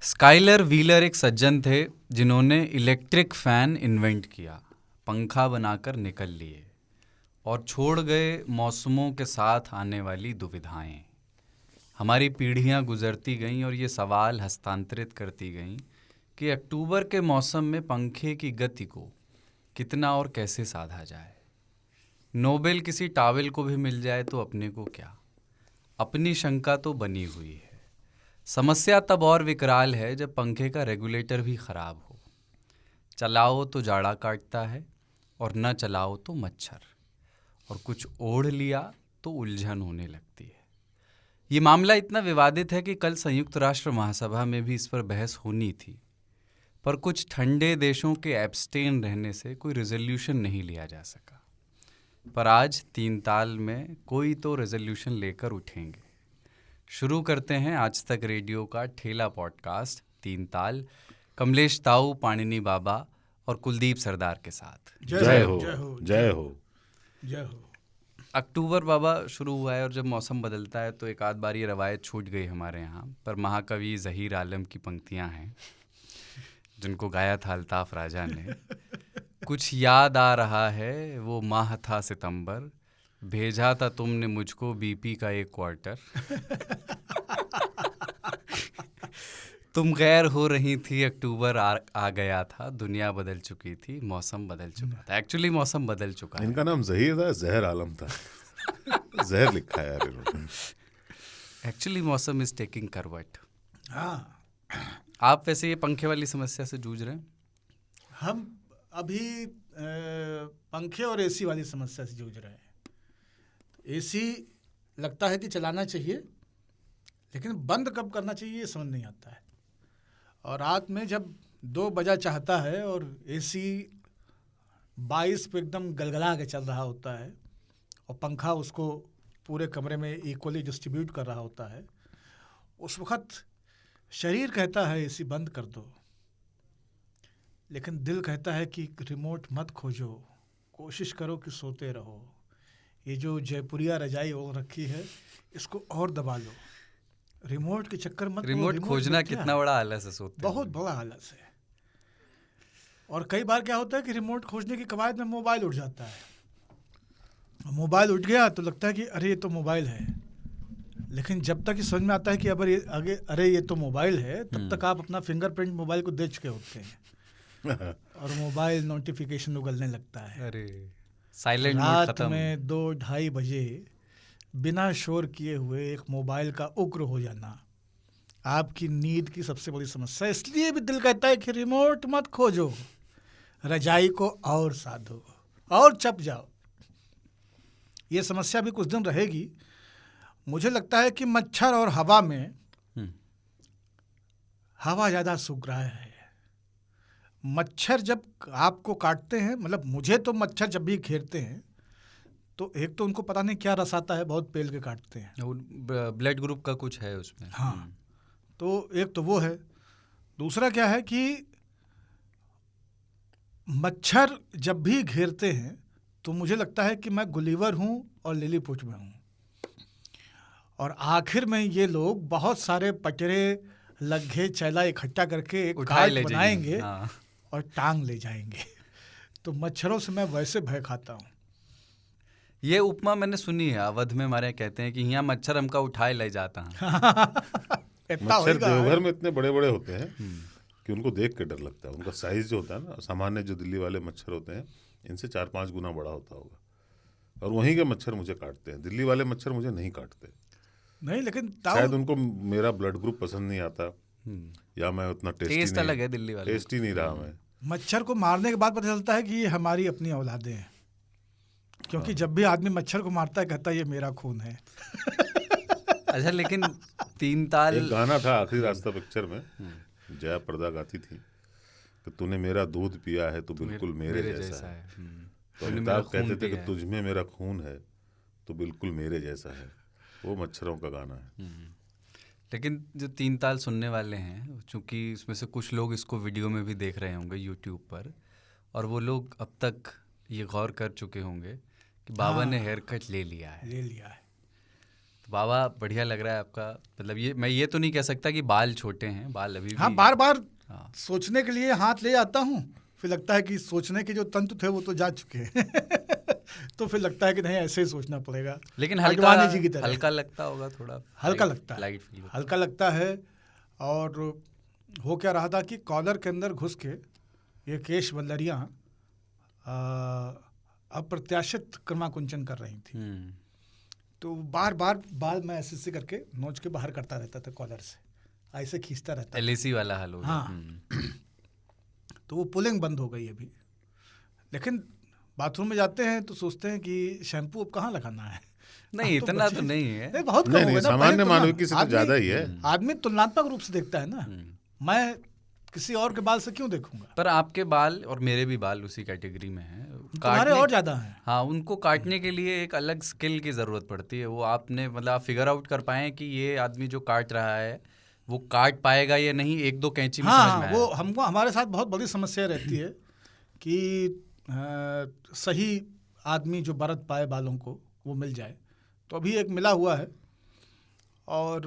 Skyler wheeler एक सज्जन थे जिन्होंने इलेक्ट्रिक फैन इन्वेंट किया, पंखा बनाकर निकल लिए और छोड़ गए मौसमों के साथ आने वाली दुविधाएं। हमारी पीढ़ियां गुजरती गईं और ये सवाल हस्तांतरित करती गईं कि अक्टूबर के मौसम में पंखे की गति को कितना और कैसे साधा जाए। नोबेल किसी टावेल को भी मिल जाए तो अपने को क्या, अपनी शंका तो बनी हुई है। समस्या तब और विकराल है जब पंखे का रेगुलेटर भी खराब हो। चलाओ तो जाड़ा काटता है और न चलाओ तो मच्छर, और कुछ ओढ़ लिया तो उलझन होने लगती है। ये मामला इतना विवादित है कि कल संयुक्त राष्ट्र महासभा में भी इस पर बहस होनी थी, पर कुछ ठंडे देशों के एब्सटेन रहने से कोई रेजोल्यूशन नहीं लिया जा सका। पर आज 3 ताल में कोई तो रेजोल्यूशन लेकर उठेंगे। शुरू करते हैं आज तक रेडियो का ठेला पॉडकास्ट 3 ताल, कमलेश ताऊ, पाणिनी बाबा और कुलदीप सरदार के साथ। जय हो जय हो जय हो जय हो। अक्टूबर बाबा शुरू हुआ है और जब मौसम बदलता है तो एक आध बार ये रवायत छूट गई हमारे यहाँ, पर महाकवि ज़हीर आलम की पंक्तियाँ हैं जिनको गाया था अल्ताफ राजा ने। कुछ याद आ रहा है वो माह था सितंबर, भेजा था तुमने मुझको बीपी का 1 क्वार्टर। तुम गैर हो रही थी, अक्टूबर आ गया था, दुनिया बदल चुकी थी, मौसम बदल चुका था। एक्चुअली मौसम बदल चुका है। इनका नाम ज़हीर था, ज़हर आलम था। ज़हर लिखा है यार इन्होंने। एक्चुअली मौसम इज टेकिंग करवट। हाँ, आप वैसे ये पंखे वाली समस्या से जूझ रहे हैं? हम अभी पंखे और एसी वाली समस्या से जूझ रहे हैं। एसी लगता है कि चलाना चाहिए, लेकिन बंद कब करना चाहिए ये समझ नहीं आता है। और रात में जब 2 बजा चाहता है और एसी 22 पे एकदम गलगला के चल रहा होता है और पंखा उसको पूरे कमरे में इक्वली डिस्ट्रीब्यूट कर रहा होता है, उस वक्त शरीर कहता है एसी बंद कर दो, लेकिन दिल कहता है कि रिमोट मत खोजो, कोशिश करो कि सोते रहो। ये जो जयपुरिया रजाई ओढ़ रखी है इसको और दबा लो, रिमोट के चक्कर मत। रिमोट खोजना कितना बड़ा आलस है, सोते बहुत बड़ा आलस है। और कई बार क्या होता है कि रिमोट खोजने की कवायद में मोबाइल उठ जाता है। मोबाइल उठ गया तो लगता है कि अरे ये तो मोबाइल है, लेकिन जब तक ये समझ में आता है कि अरे ये तो मोबाइल है, तब तक आप अपना फिंगरप्रिंट मोबाइल को दे चुके होते हैं और मोबाइल नोटिफिकेशन उगलने लगता है। अरे साइलेंट मोड रात खत्म। में 2-2:30 बजे बिना शोर किए हुए एक मोबाइल का उग्र हो जाना आपकी नींद की सबसे बड़ी समस्या। इसलिए भी दिल कहता है कि रिमोट मत खोजो, रजाई को और साधो और चप जाओ। ये समस्या भी कुछ दिन रहेगी। मुझे लगता है कि मच्छर और हवा में हवा ज़्यादा सुग्राह्य है। मच्छर जब आपको काटते हैं, मतलब मुझे तो मच्छर जब भी घेरते हैं तो एक तो उनको पता नहीं क्या रस आता है, बहुत पेल के काटते हैं। ब्लड ग्रुप का कुछ है उसमें। हाँ, तो एक तो वो है। दूसरा क्या है कि मच्छर जब भी घेरते हैं तो मुझे लगता है कि मैं गुलिवर हूँ और लिलीपुट में हूँ, और आखिर में ये लोग बहुत सारे पचड़े लग्घे चैला इकट्ठा करके एक कार्ट बनाएंगे और टांग ले जाएंगे। तो मच्छरों से मैं वैसे भय खाता हूँ। ये उपमा मैंने सुनी है, अवध में हमारे कहते हैं कि यहाँ मच्छर हमका उठाए ले जाता है। मच्छर देवघर में इतने बड़े बड़े होते हैं कि उनको देख के डर लगता है। उनका साइज जो होता है ना, सामान्य जो दिल्ली वाले मच्छर होते हैं इनसे 4-5 गुना बड़ा होता होगा, और वहीं के मच्छर मुझे काटते हैं। दिल्ली वाले मच्छर मुझे नहीं काटते। नहीं, लेकिन शायद उनको मेरा ब्लड ग्रुप पसंद नहीं आता, या मैं उतना टेस्ट अलग है, दिल्ली वाले टेस्ट ही नहीं रहा मैं। मच्छर को मारने के बाद पता चलता है कि ये हमारी अपनी औलादे हैं, क्योंकि जब भी आदमी मच्छर को मारता है कहता है ये मेरा खून है। अच्छा, लेकिन 3 ताल एक गाना था आखिरी रास्ता पिक्चर में, जया प्रदा गाती थी कि तूने मेरा दूध पिया है तो बिल्कुल मेरे जैसा है। तो अमिताभ कहते थे कि तुझ में मेरा खून है तो बिल्कुल मेरे जैसा है। वो मच्छरों का गाना है। लेकिन जो 3 ताल सुनने वाले हैं, चूंकि इसमें से कुछ लोग इसको वीडियो में भी देख रहे होंगे यूट्यूब पर, और वो लोग अब तक ये गौर कर चुके होंगे कि बाबा ने हेयर कट ले लिया है। तो बाबा बढ़िया लग रहा है आपका, मतलब ये मैं ये तो नहीं कह सकता कि बाल छोटे हैं, बाल अभी हाँ, भी बार बार हाँ। सोचने के लिए हाथ ले जाता हूँ, फिर लगता है कि सोचने के जो तंत्र थे वो तो जा चुके हैं तो फिर लगता है कि नहीं, ऐसे ही सोचना पड़ेगा। लेकिन हल्का अडवाणी जी की तरह। हल्का लगता होगा थोड़ा, हल्का लगता है, लाइट फील होता हल्का लगता है। और हो क्या रहा था कि कॉलर के अंदर घुस के ये केश वल्लरियाँ अप्रत्याशित क्रमाकुंचन कर रही थी। तो बार बार बाल मैं ऐसे करके नोच के बाहर करता रहता था कॉलर से, ऐसे खींचता रहता। LAC वाला हाल हो गया। हाँ तो वो पुलिंग बंद हो गई अभी। लेकिन बाथरूम में जाते हैं तो सोचते हैं कि शैम्पू अब कहाँ लगाना है। नहीं, अब इतना बचे- तो नहीं है। नहीं, बहुत कम नहीं हो नहीं, गया ना। सामान्य पहले मानविकी से तो आदमी- ज्यादा ही है। आदमी तुलनात्मक रूप से देखता है ना, मैं किसी और के बाल से क्यों देखूंगा। पर आपके बाल और मेरे भी बाल उसी कैटेगरी में हैं। तुम्हारे और ज्यादा हैं। हाँ, उनको काटने के लिए एक अलग स्किल की ज़रूरत पड़ती है। वो आपने मतलब आप फिगर आउट कर पाएं कि ये आदमी जो काट रहा है वो काट पाएगा या नहीं, एक दो कैंची में समझ में हाँ, वो आएगा। हमको हमारे साथ बहुत बड़ी समस्या रहती है कि सही आदमी जो बरत पाए बालों को वो मिल जाए। तो अभी एक मिला हुआ है और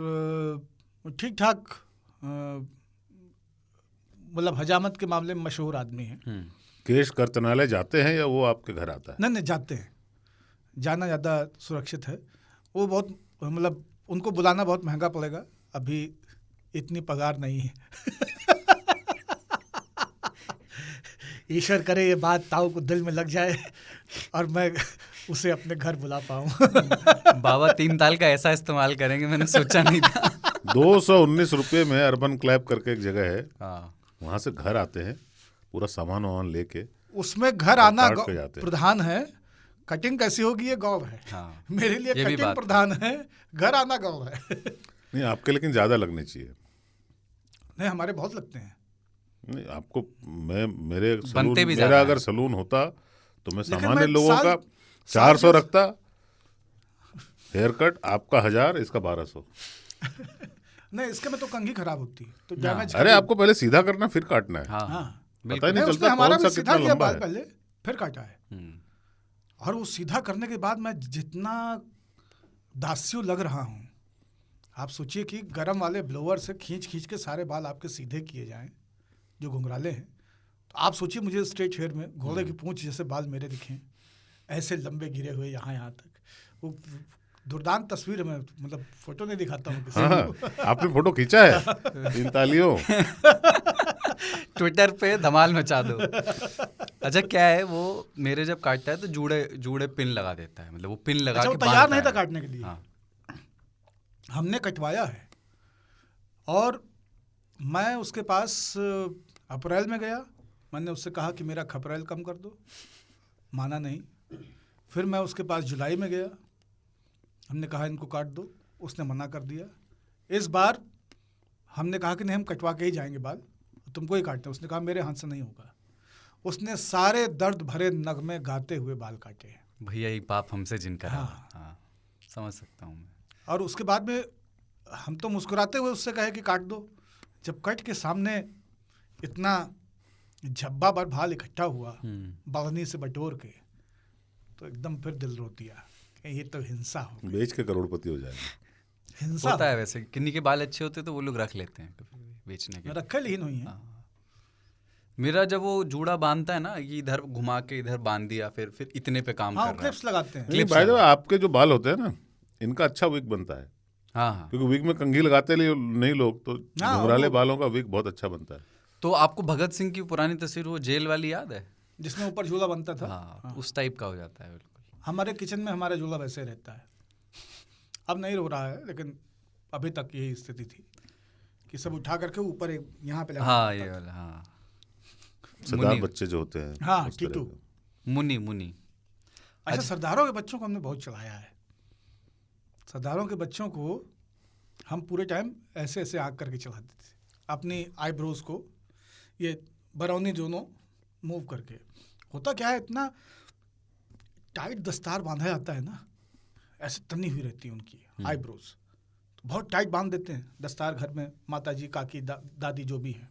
ठीक ठाक मतलब हजामत के मामले में मशहूर आदमी है। केश कर्तनालय जाते हैं या वो आपके घर आता है? नहीं, जाते हैं, जाना ज़्यादा सुरक्षित है। वो बहुत मतलब उनको बुलाना बहुत महंगा पड़ेगा, अभी इतनी पगार नहीं है ईश्वर करे ये बात ताऊ को दिल में लग जाए और मैं उसे अपने घर बुला पाऊँ बाबा 3 ताल का ऐसा इस्तेमाल करेंगे, मैंने सोचा नहीं था। 219 रुपये में अर्बन क्लैब करके एक जगह है, हाँ, वहाँ से घर आते हैं पूरा सामान वामान लेके। उसमें घर आना काट के जाते हैं। प्रधान है, कटिंग कैसी होगी ये गौर है। हाँ, मेरे लिए ये भी कटिंग बात प्रधान है, घर आना गौर है नहीं, आपके लेकिन ज़्यादा लगने चाहिए। नहीं, हमारे बहुत लगते हैं। नहीं, आपको मेरे बनते भी मेरा ज़्यादा अगर हैं। सलून होता तो मैं लेकिन सामान्य मैं लोगों का 400 रखता हेयर कट, आपका 1000, इसका 1200। नहीं, इसके में तो कंघी खराब होती है तो डैमेज। अरे आपको पहले सीधा करना फिर काटना है। हाँ, हाँ, पता ही बिल्कुल। नहीं नहीं, उसने चलता हमारा कौन भी सा सीधा कितना किया लंबा बाल है। पहले, फिर काटा है। और वो सीधा करने के बाद मैं जितना दास्यु लग रहा हूँ, आप सोचिए कि गरम वाले ब्लोअर से खींच खींच के सारे बाल आपके सीधे किए जाएं जो घुंघराले हैं। तो आप सोचिए मुझे स्ट्रेट हेयर में घोड़े की पूंछ जैसे बाल मेरे दिखें, ऐसे लंबे गिरे हुए यहाँ तक। वो दुर्दांत तस्वीर में, मतलब फोटो नहीं दिखाता हूँ किसी हाँ, को। आपने फोटो खींचा है इन तालियों? ट्विटर पे धमाल मचा दो। अच्छा, क्या है वो मेरे जब काटता है तो जूड़े पिन लगा देता है, मतलब वो पिन लगा अच्छा, के वो तैयार बांधता नहीं था है। काटने के लिए। हाँ, हमने कटवाया है और मैं उसके पास अप्रैल में गया, मैंने उससे कहा कि मेरा खपरेल कम कर दो, माना नहीं। फिर मैं उसके पास जुलाई में गया, हमने कहा इनको काट दो, उसने मना कर दिया। इस बार हमने कहा कि नहीं, हम कटवा के ही जाएंगे बाल, तुमको ही काटते हैं। उसने कहा मेरे हाथ से नहीं होगा। उसने सारे दर्द भरे नगमे गाते हुए बाल काटे हैं। भैया ही पाप हमसे जिनका रहा। हाँ। हाँ, समझ सकता हूँ मैं। और उसके बाद में हम तो मुस्कुराते हुए उससे कहे कि काट दो। जब कट के सामने इतना झब्बा भर बाल इकट्ठा हुआ बढ़नी से बटोर के, तो एकदम फिर दिल रो दिया कि ये तो हिंसा हो, बेच के करोड़पति हो जाएंगे। हिंसा होता है वैसे, किन्हीं के बाल अच्छे होते तो वो लोग रख लेते हैं बेचने के लिए। रखे लीन हुई है। हाँ। मेरा जब वो जूड़ा बांधता है ना, ये इधर घुमा के इधर बांध दिया, फिर इतने पे काम हाँ, कर रहा है। क्लिप्स लगाते हैं। नहीं भाई साहब, आपके जो बाल होते हैं ना, इनका अच्छा विग बनता है। हाँ, हाँ। क्योंकि विग में कंघी लगाते नहीं लोग, तो हाँ, घुंघराले वो- बालों का विग बहुत अच्छा बनता है। तो आपको भगत सिंह की पुरानी तस्वीर वो जेल वाली याद है? जिसमें ऊपर झूला बनता था। हाँ, उस टाइप का हो जाता है बिल्कुल। हमारे किचन में हमारा झूला वैसे रहता है। अब नहीं रो रहा है, लेकिन अभी तक यही स्थिति थी कि सब उठा करके ऊपर एक यहाँ पे लगा हाँ, देता ये था। वाला, हाँ। सरदार मुनी। बच्चे जो होते हैं, हाँ, उस तरह टीटू। के। मुनी। अच्छा, सरदारों के बच्चों को हमने बहुत चलाया है। सरदारों के बच्चों को हम पूरे टाइम ऐसे ऐसे आँख करके चलाते थे, अपनी आईब्रोज को ये बरौनी दोनों मूव करके। होता क्या है, इतना टाइट दस्तार बांधा जाता है ना, ऐसे तनी हुई रहती है उनकी आईब्रोज, तो बहुत टाइट बांध देते हैं दस्तार। घर में माता जी, काकी, दादी जो भी हैं,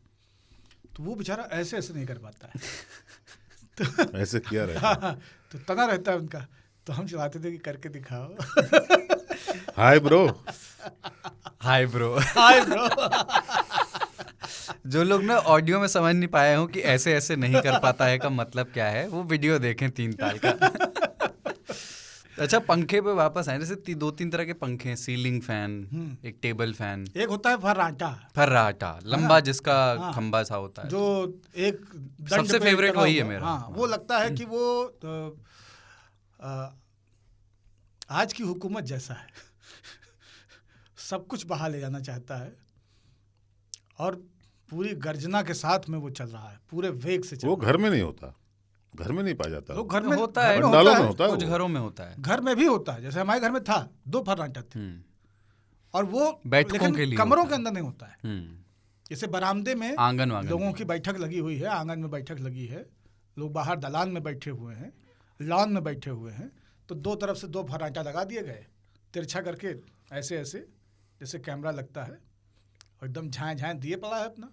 तो वो बेचारा ऐसे ऐसे नहीं कर पाता है ऐसे किया रहता है। तो तना रहता है उनका, तो हम चलाते थे कि करके दिखाओ hi bro. Hi bro. Hi bro. जो लोग ना ऑडियो में समझ नहीं पाए हो कि ऐसे ऐसे नहीं कर पाता है का मतलब क्या है, वो वीडियो देखें 3 ताल का। अच्छा, पंखे पे वापस आए। जैसे 2-3 तरह के पंखे हैं, सीलिंग फैन, एक टेबल फैन, एक होता है फर्राटा, फर्राटा लंबा जिसका खंबा सा होता है, जो एक दंड सबसे पे फेवरेट टंगा वही है हुआ। मेरा। हाँ, वो लगता है कि वो आज की हुकूमत जैसा है। सब कुछ बाहर ले जाना चाहता है और पूरी गर्जना के साथ में वो चल रहा है, पूरे वेग से चल वो रहा है। घर में नहीं होता, घर में नहीं पाया जाता। वो घर में होता है, पंडालों में होता है, कुछ घरों में होता है, घर में भी होता है। जैसे हमारे घर में था 2 फर्राटा थे और वो बैठकों के लिए कमरों होता के अंदर नहीं होता है। जैसे बरामदे में आंगन लोगों की बैठक लगी हुई है, आंगन में बैठक लगी है, लोग बाहर दलान में बैठे हुए हैं, लॉन में बैठे हुए हैं, तो 2 तरफ से 2 फर्राटा लगा दिए गए, तिरछा करके ऐसे ऐसे जैसे कैमरा लगता है, और एकदम झाएं झाएं दिए पड़ा है अपना।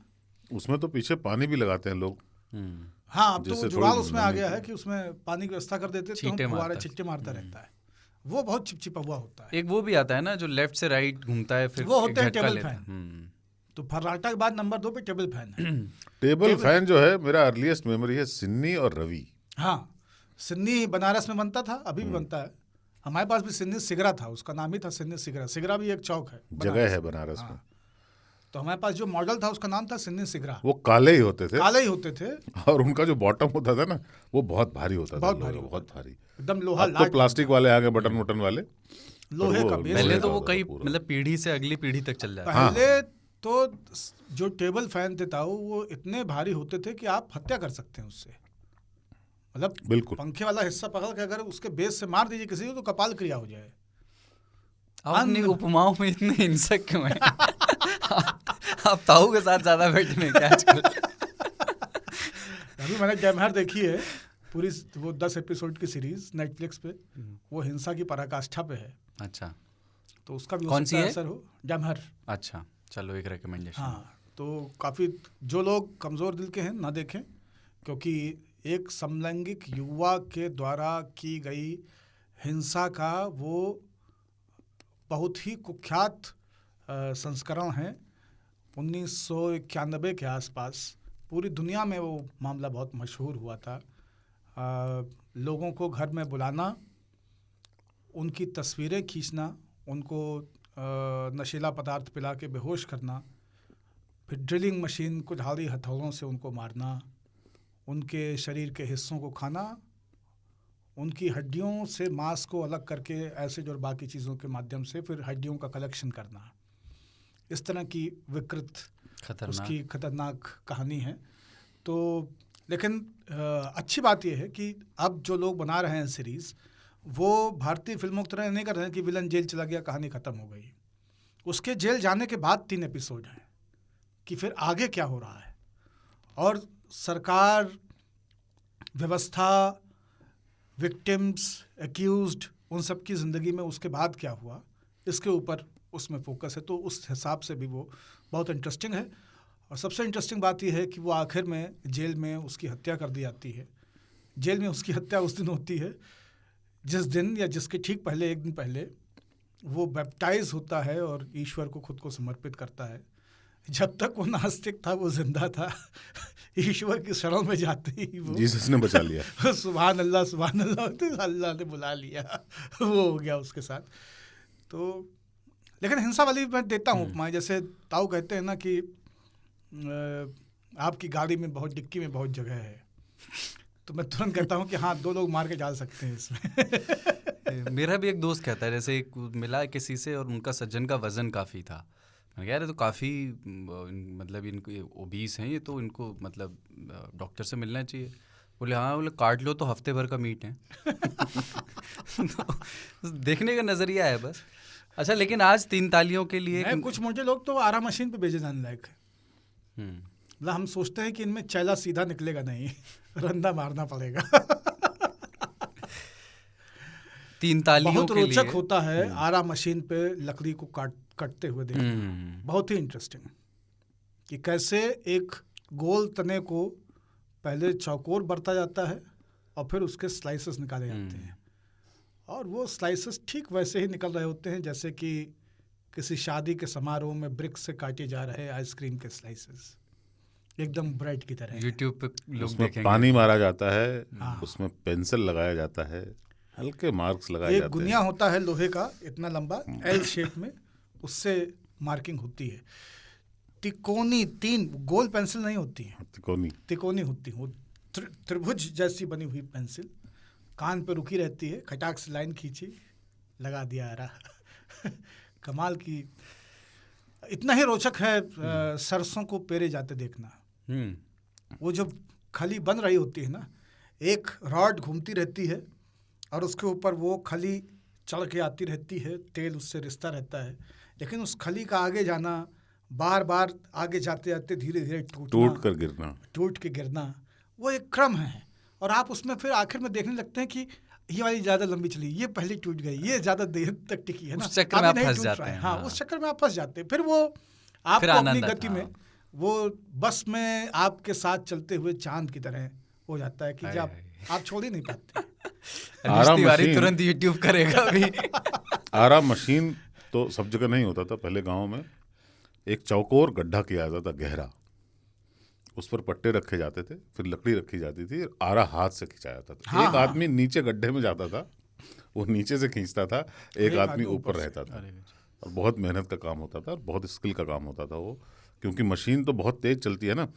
उसमें तो पीछे पानी भी लगाते हैं लोग। हाँ, अब तो जिससे जुगाड़ थोड़ी उसमें आ गया है कि उसमें पानी की व्यवस्था कर देते, तो छींटे फुवारा मारता है। छिट्टे मारता रहता है। वो बहुत चिपचिपा हुआ होता है। एक वो भी आता है ना जो लेफ्ट से राइट घूमता है, फिर वो होते हैं झटका टेबल लेता है। फैन। तो फर्राटा के बाद नंबर 2 पे टेबल फैन है। टेबल फैन जो है, मेरा अर्लीस्ट मेमोरी है सिन्नी और रवि। हाँ, सिन्नी बनारस में बनता था, अभी भी बनता है। हमारे पास भी सिन्नी सिगरा था, उसका नाम ही था सिन्नी सिगरा। सिगरा भी एक चौक है, जगह है बनारस में। तो हमारे पास जो मॉडल था उसका नाम था सिन्नी सिगरा। वो काले ही होते थे, काले ही होते थे, और उनका जो बॉटम होता था ना, वो बहुत भारी होता था, बहुत भारी बहुत भारी। एकदम लोहा अब तो लाट, प्लास्टिक वाले आ गए, बटन वटन वाले, लोहे वो का बेस। पहले लोहे तो का वो होता था कई पूरा। मतलब पीढ़ी से अगली पीढ़ी तक चल जाता है। पहले तो जो टेबल फैन थे ताऊ, वो इतने भारी होते थे कि आप हत्या कर सकते हैं उससे। मतलब बिल्कुल। पंखे वाला हिस्सा पकड़ के अगर उसके बेस से मार दीजिए किसी को, तो कपाल क्रिया हो जाए। आप अपनी उपमाओं में इतने हिंसक क्यों हैं? आप ताऊ के साथ ज्यादा बैठने क्या आजकल? अभी मैंने डैमहर देखी है पूरी, वो 10 एपिसोड की सीरीज नेटफ्लिक्स पे, वो हिंसा की पराकाष्ठा पे है। अच्छा, तो उसका भी कौन सी है? असर हो। डैमहर। अच्छा, चलो एक रिकमेंडेशन। हाँ, तो काफ़ी जो लोग कमज़ोर दिल के हैं ना देखें, क्योंकि एक समलैंगिक युवा के द्वारा की गई हिंसा का वो बहुत ही कुख्यात संस्करण है। 1991 के आसपास पूरी दुनिया में वो मामला बहुत मशहूर हुआ था। लोगों को घर में बुलाना, उनकी तस्वीरें खींचना, उनको नशीला पदार्थ पिला के बेहोश करना, फिर ड्रिलिंग मशीन कुल्हाड़ी हथौड़ों से उनको मारना, उनके शरीर के हिस्सों को खाना, उनकी हड्डियों से मांस को अलग करके एसिड और बाकी चीज़ों के माध्यम से फिर हड्डियों का कलेक्शन करना। इस तरह की विकृत उसकी खतरनाक कहानी है। तो लेकिन अच्छी बात यह है कि अब जो लोग बना रहे हैं सीरीज़, वो भारतीय फिल्मों की तरह नहीं कर रहे हैं कि विलन जेल चला गया, कहानी ख़त्म हो गई। उसके जेल जाने के बाद 3 एपिसोड हैं कि फिर आगे क्या हो रहा है, और सरकार, व्यवस्था, विक्टिम्स, एक्यूज्ड, उन सब की ज़िंदगी में उसके बाद क्या हुआ, इसके ऊपर उसमें फोकस है। तो उस हिसाब से भी वो बहुत इंटरेस्टिंग है। और सबसे इंटरेस्टिंग बात यह है कि वो आखिर में जेल में उसकी हत्या कर दी जाती है। जेल में उसकी हत्या उस दिन होती है जिस दिन, या जिसके ठीक पहले, 1 दिन पहले, वो बैप्टाइज होता है और ईश्वर को खुद को समर्पित करता है। जब तक वो नास्तिक था, वो जिंदा था। ईश्वर की शरण में जाते ही वो जीसस ने बचा लिया। सुभान अल्लाह, सुभान अल्लाह, तो अल्लाह ने बुला लिया, वो हो गया उसके साथ। तो लेकिन हिंसा वाली मैं देता हूँ उपमाएं। जैसे ताऊ कहते हैं ना कि आपकी गाड़ी में बहुत, डिक्की में बहुत जगह है, तो मैं तुरंत कहता हूँ कि हाँ, 2 लोग मार के डाल सकते हैं इसमें। मेरा भी एक दोस्त कहता है, जैसे मिला किसी से और उनका सज्जन का वजन काफ़ी था। मैं कह रहा तो काफ़ी मतलब इनको ओबीस हैं ये, तो इनको मतलब डॉक्टर से मिलना चाहिए। बोले हाँ, बोले काट लो तो हफ्ते भर का मीट है। तो देखने का नज़रिया है बस। अच्छा, लेकिन आज 3 तालियों के लिए कुछ मोटे लोग तो आरा मशीन पे भेजे जाने लायक है। मतलब हम सोचते हैं कि इनमें चैला सीधा निकलेगा नहीं, रंदा मारना पड़ेगा। 3 तालियों बहुत के लिए रोचक होता है आरा मशीन पे लकड़ी को काटते हुए देखना। बहुत ही इंटरेस्टिंग कि कैसे एक गोल तने को पहले चौकोर बरता जाता है और फिर उसके स्लाइसेस निकाले जाते हैं, और वो स्लाइसेस ठीक वैसे ही निकल रहे होते हैं जैसे कि किसी शादी के समारोह में ब्रिक से काटे जा रहे आइसक्रीम के स्लाइसेस, एकदम ब्रेड की तरह। यूट्यूब पे लोग उसमें देखेंगे, पानी मारा जाता है, हाँ। उसमें पेंसिल लगाया जाता है, हल्के मार्क्स लगाए एक जाते गुनिया हैं। होता है लोहे का इतना लंबा एल शेप में, उससे मार्किंग होती है। तिकोनी 3 गोल पेंसिल नहीं होती है, तिकोनी होती है, वो त्रिभुज जैसी बनी हुई पेंसिल कान पे रुकी रहती है, खटाक से लाइन खींची, लगा दिया आ रहा। कमाल की। इतना ही रोचक है सरसों को पेरे जाते देखना। वो जब खली बन रही होती है ना, एक रॉड घूमती रहती है और उसके ऊपर वो खली चढ़ के आती रहती है, तेल उससे रिश्ता रहता है, लेकिन उस खली का आगे जाना, बार बार आगे जाते जाते धीरे धीरे टूट के गिरना, वो एक क्रम है। और आप उसमें फिर आखिर में देखने लगते हैं कि ये वाली ज़्यादा लंबी चली, ये पहले टूट गई, ये ज़्यादा देर तक टिकी है ना, उस चक्कर में आप फंस जाते हैं। हाँ, उस चक्कर में आप फंस जाते हैं। फिर वो आपको अपनी गति में, वो बस में आपके साथ चलते हुए चांद की तरह हो जाता है कि जब आप छोड़ ही नहीं पाते। तिवारी तुरंत यूट्यूब करेगा अभी। आराम मशीन तो सब जगह नहीं होता था। पहले गांव में एक चौकोर गड्ढा किया जाता था गहरा, उस पर पट्टे रखे जाते थे, फिर लकड़ी रखी जाती थी, आरा हाथ से खिंचाया जाता था। एक आदमी नीचे गड्ढे में जाता था, वो नीचे से खींचता था, एक आदमी ऊपर रहता था, और बहुत मेहनत का काम होता था और बहुत स्किल का काम होता था वो, क्योंकि मशीन तो बहुत तेज चलती है ना।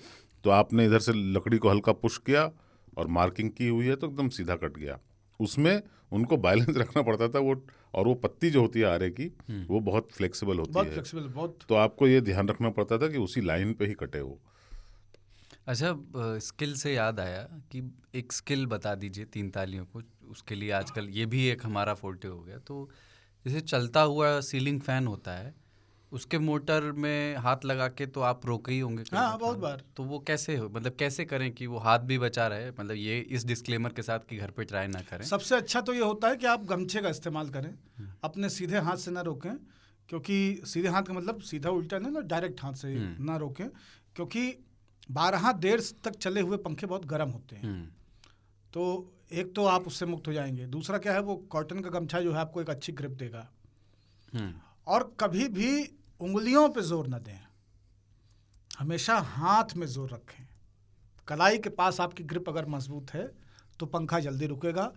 तो आपने इधर से लकड़ी को हल्का पुश किया और मार्किंग की हुई है तो एकदम सीधा कट गया। उसमें उनको बैलेंस रखना पड़ता था वो, और वो पत्ती जो होती है आरे की वो बहुत फ्लेक्सिबल होती है, तो आपको ये ध्यान रखना पड़ता था कि उसी लाइन पे ही कटे वो। अच्छा, स्किल से याद आया कि एक स्किल बता दीजिए 3 तालियों को। उसके लिए आजकल ये भी एक हमारा फोर्टे हो गया। तो जैसे चलता हुआ सीलिंग फैन होता है, उसके मोटर में हाथ लगा के तो आप रोके ही होंगे। हाँ, बहुत बार। तो वो कैसे हो, मतलब कैसे करें कि वो हाथ भी बचा रहे, मतलब ये इस डिस्क्लेमर के साथ कि घर पे ट्राई ना करें। सबसे अच्छा तो ये होता है कि आप गमछे का इस्तेमाल करें, अपने सीधे हाथ से ना रोकें, क्योंकि सीधे हाथ का मतलब सीधा उल्टा नहीं ना, डायरेक्ट हाथ से ना रोकें, क्योंकि 12 देर तक चले हुए पंखे बहुत गर्म होते हैं। तो एक तो आप उससे मुक्त हो जाएंगे, दूसरा क्या है, वो कॉटन का गमछा जो है आपको एक अच्छी ग्रिप देगा। और कभी भी उंगलियों पे जोर न दें, हमेशा हाथ में जोर रखें। कलाई के पास आपकी ग्रिप अगर मजबूत है तो पंखा जल्दी रुकेगा।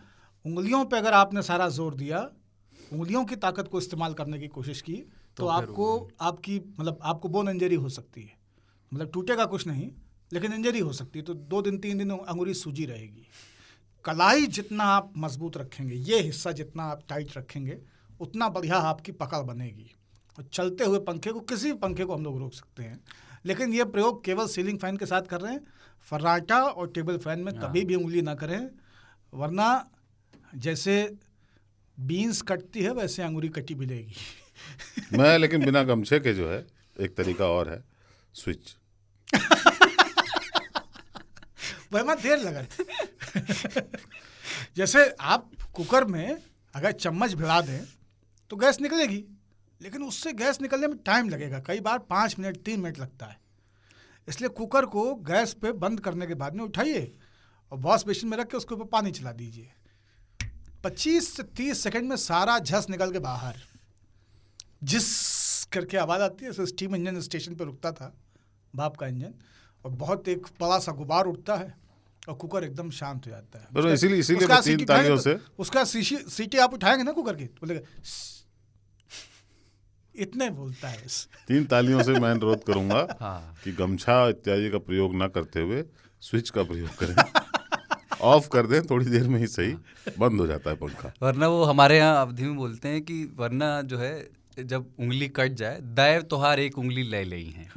उंगलियों पे अगर आपने सारा जोर दिया, उंगलियों की ताकत को इस्तेमाल करने की कोशिश की, तो आपको बोन इंजरी हो सकती है। मतलब टूटेगा कुछ नहीं, लेकिन इंजरी हो सकती है। तो 2 दिन 3 दिन अंगुली सूजी रहेगी। कलाई जितना आप मजबूत रखेंगे, ये हिस्सा जितना आप टाइट रखेंगे, उतना बढ़िया आपकी पकड़ बनेगी। और चलते हुए पंखे को, किसी भी पंखे को हम लोग रोक सकते हैं, लेकिन ये प्रयोग केवल सीलिंग फैन के साथ कर रहे हैं। फर्राटा और टेबल फैन में कभी भी उंगली ना करें, वरना जैसे बीन्स कटती है वैसे अंगुली कटी मिलेगी। मैं लेकिन बिना गमछे के जो है, एक तरीका और है, स्विच। वह देर लगा। जैसे आप कुकर में अगर चम्मच भिड़ा दें तो गैस निकलेगी, लेकिन उससे गैस निकलने में टाइम लगेगा, कई बार 5 मिनट 3 मिनट लगता है। इसलिए कुकर को गैस पे बंद करने के बाद में उठाइए और वॉश बेसिन में रख के उसके ऊपर पानी चला दीजिए। 25 से 30 सेकंड में सारा झस निकल के बाहर, जिस करके आवाज़ आती है। स्टीम इंजन स्टेशन पर रुकता था, भाप का इंजन, और बहुत एक बड़ा सा गुबार उठता है और कुकर एकदम शांत हो जाता है। इसीलिए 3 तालियों से उसका सीटी आप उठाएंगे ना कुकर की, तो बोलेगा इतने बोलता है। 3 तालियों से मैं अनुरोध करूंगा कि गमछा इत्यादि का प्रयोग ना करते हुए स्विच का प्रयोग करें। ऑफ कर दें, थोड़ी देर में ही सही बंद हो जाता है पंखा। वरना वो हमारे यहाँ अवधि में बोलते हैं कि वरना जो है जब उंगली कट जाए, दैव तोहार एक उंगली ले ली है।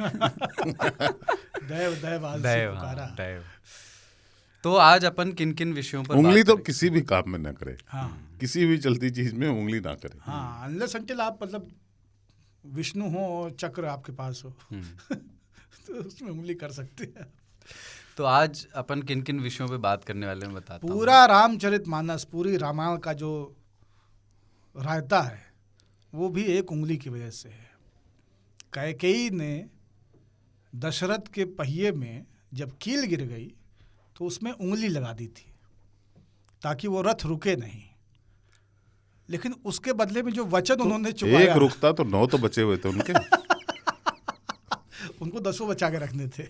दैव। तो आज अपन किन किन विषयों पर उंगली तो किसी भी काम में ना करें। किसी भी चलती चीज में उंगली ना करें। अनलेस अंटिल आप मतलब विष्णु हो और चक्र आपके पास हो तो उसमें उंगली कर सकते हैं। तो आज अपन किन किन विषयों पे बात करने वाले हैं बताता हूं। पूरा रामचरितमानस, पूरी रामायण का जो रायता है वो भी एक उंगली की वजह से है। कैकेयी ने दशरथ के पहिए में जब कील गिर गई तो उसमें उंगली लगा दी थी ताकि वो रथ रुके नहीं। लेकिन उसके बदले में जो वचन उन्होंने चुकाया, एक रुकता तो 9 तो बचे हुए थे उनके। उनको 10 बचा के रखने थे।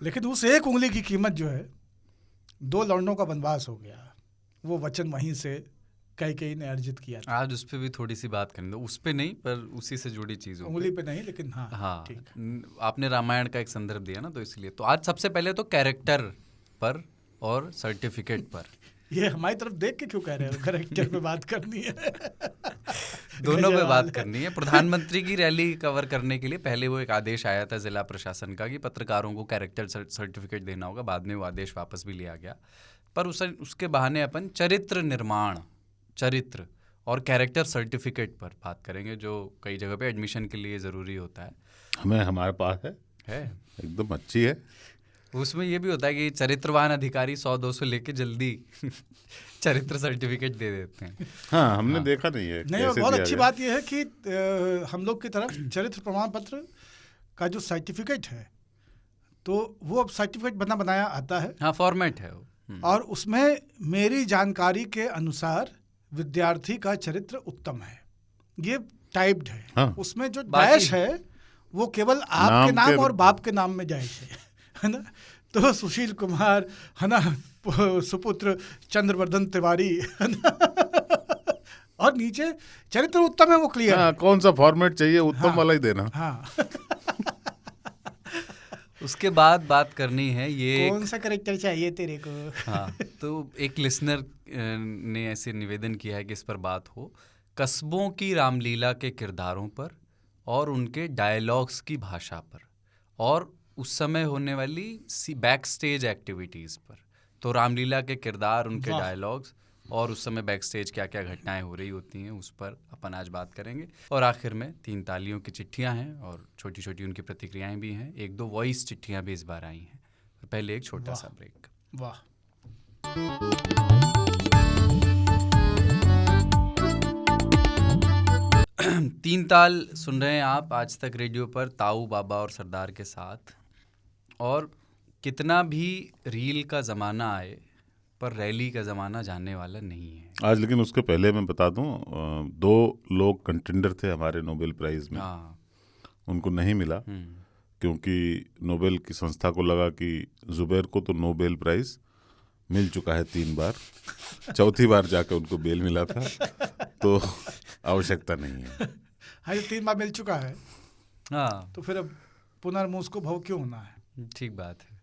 लेकिन उस एक उंगली की कीमत जो है 2 लौंडों का वनवास हो गया। वो वचन वहीं से कैकेयी ने अर्जित किया था। आज उस पर भी थोड़ी सी बात करेंगे, उस पे नहीं पर उसी से जुड़ी चीज़ों उंगली पे नहीं, लेकिन हाँ हाँ ठीक। आपने रामायण का एक संदर्भ दिया ना, तो इसलिए तो आज सबसे पहले तो कैरेक्टर पर और सर्टिफिकेट पर ये हमारी तरफ देख के क्यों कह रहे हो? कैरेक्टर पे बात करनी है। दोनों पे बात करनी है। प्रधानमंत्री की रैली कवर करने के लिए पहले वो एक आदेश आया था जिला प्रशासन का कि पत्रकारों को कैरेक्टर सर्टिफिकेट देना होगा। बाद में वो आदेश वापस भी लिया गया, पर उसके बहाने अपन चरित्र निर्माण, चरित्र और कैरेक्टर सर्टिफिकेट पर बात करेंगे, जो कई जगह पे एडमिशन के लिए ज़रूरी होता है। हमारे पास है एकदम अच्छी है। उसमें ये भी होता है कि चरित्रवान अधिकारी 100-200 लेके जल्दी चरित्र सर्टिफिकेट दे देते हैं। हाँ, हमने देखा नहीं है। नहीं, और बहुत अच्छी बात यह है कि हम लोग की तरफ चरित्र प्रमाण पत्र का जो सर्टिफिकेट है, तो वो अब सर्टिफिकेट बनाया आता है। हाँ, फॉर्मेट है वो। और उसमें मेरी जानकारी के अनुसार विद्यार्थी का चरित्र उत्तम है, ये टाइप्ड है। हाँ। उसमें जो डैश है वो केवल आपके नाम और बाप के नाम में डैश है ना। तो सुशील कुमार है ना, सुपुत्र चंद्रवर्धन तिवारी है ना, और नीचे चरित्र उत्तम है, वो क्लियर। हाँ, कौन सा फॉर्मेट चाहिए, उत्तम वाला ही देना। हाँ। उसके बाद बात करनी है ये कौन सा कैरेक्टर चाहिए तेरे को। हाँ, तो एक लिसनर ने ऐसे निवेदन किया है कि इस पर बात हो, कस्बों की रामलीला के किरदारों पर और उनके डायलॉग्स की भाषा पर और उस समय होने वाली बैक स्टेज एक्टिविटीज़ पर। तो रामलीला के किरदार, उनके डायलॉग्स और उस समय बैक स्टेज क्या क्या घटनाएं हो रही होती हैं, उस पर अपन आज बात करेंगे। और आखिर में 3 तालियों की चिट्ठियां हैं और छोटी छोटी उनकी प्रतिक्रियाएं भी हैं। 1-2 वॉइस चिट्ठियां भी इस बार आई हैं। पहले एक छोटा सा ब्रेक। वाह। 3 ताल सुन रहे हैं आप आज तक रेडियो पर, ताऊ बाबा और सरदार के साथ। और कितना भी रील का ज़माना आए पर रैली का ज़माना जाने वाला नहीं है आज। लेकिन उसके पहले मैं बता दूं, 2 लोग कंटेंडर थे हमारे नोबेल प्राइज़ में। हाँ। उनको नहीं मिला क्योंकि नोबेल की संस्था को लगा कि जुबैर को तो नोबेल प्राइज़ मिल चुका है 3 बार, 4थी बार जाकर उनको बेल मिला था, तो आवश्यकता नहीं है। हाँ, ये 3 बार मिल चुका है। हाँ, तो फिर अब पुनर्मूस को भव क्यों होना है? ठीक बात है।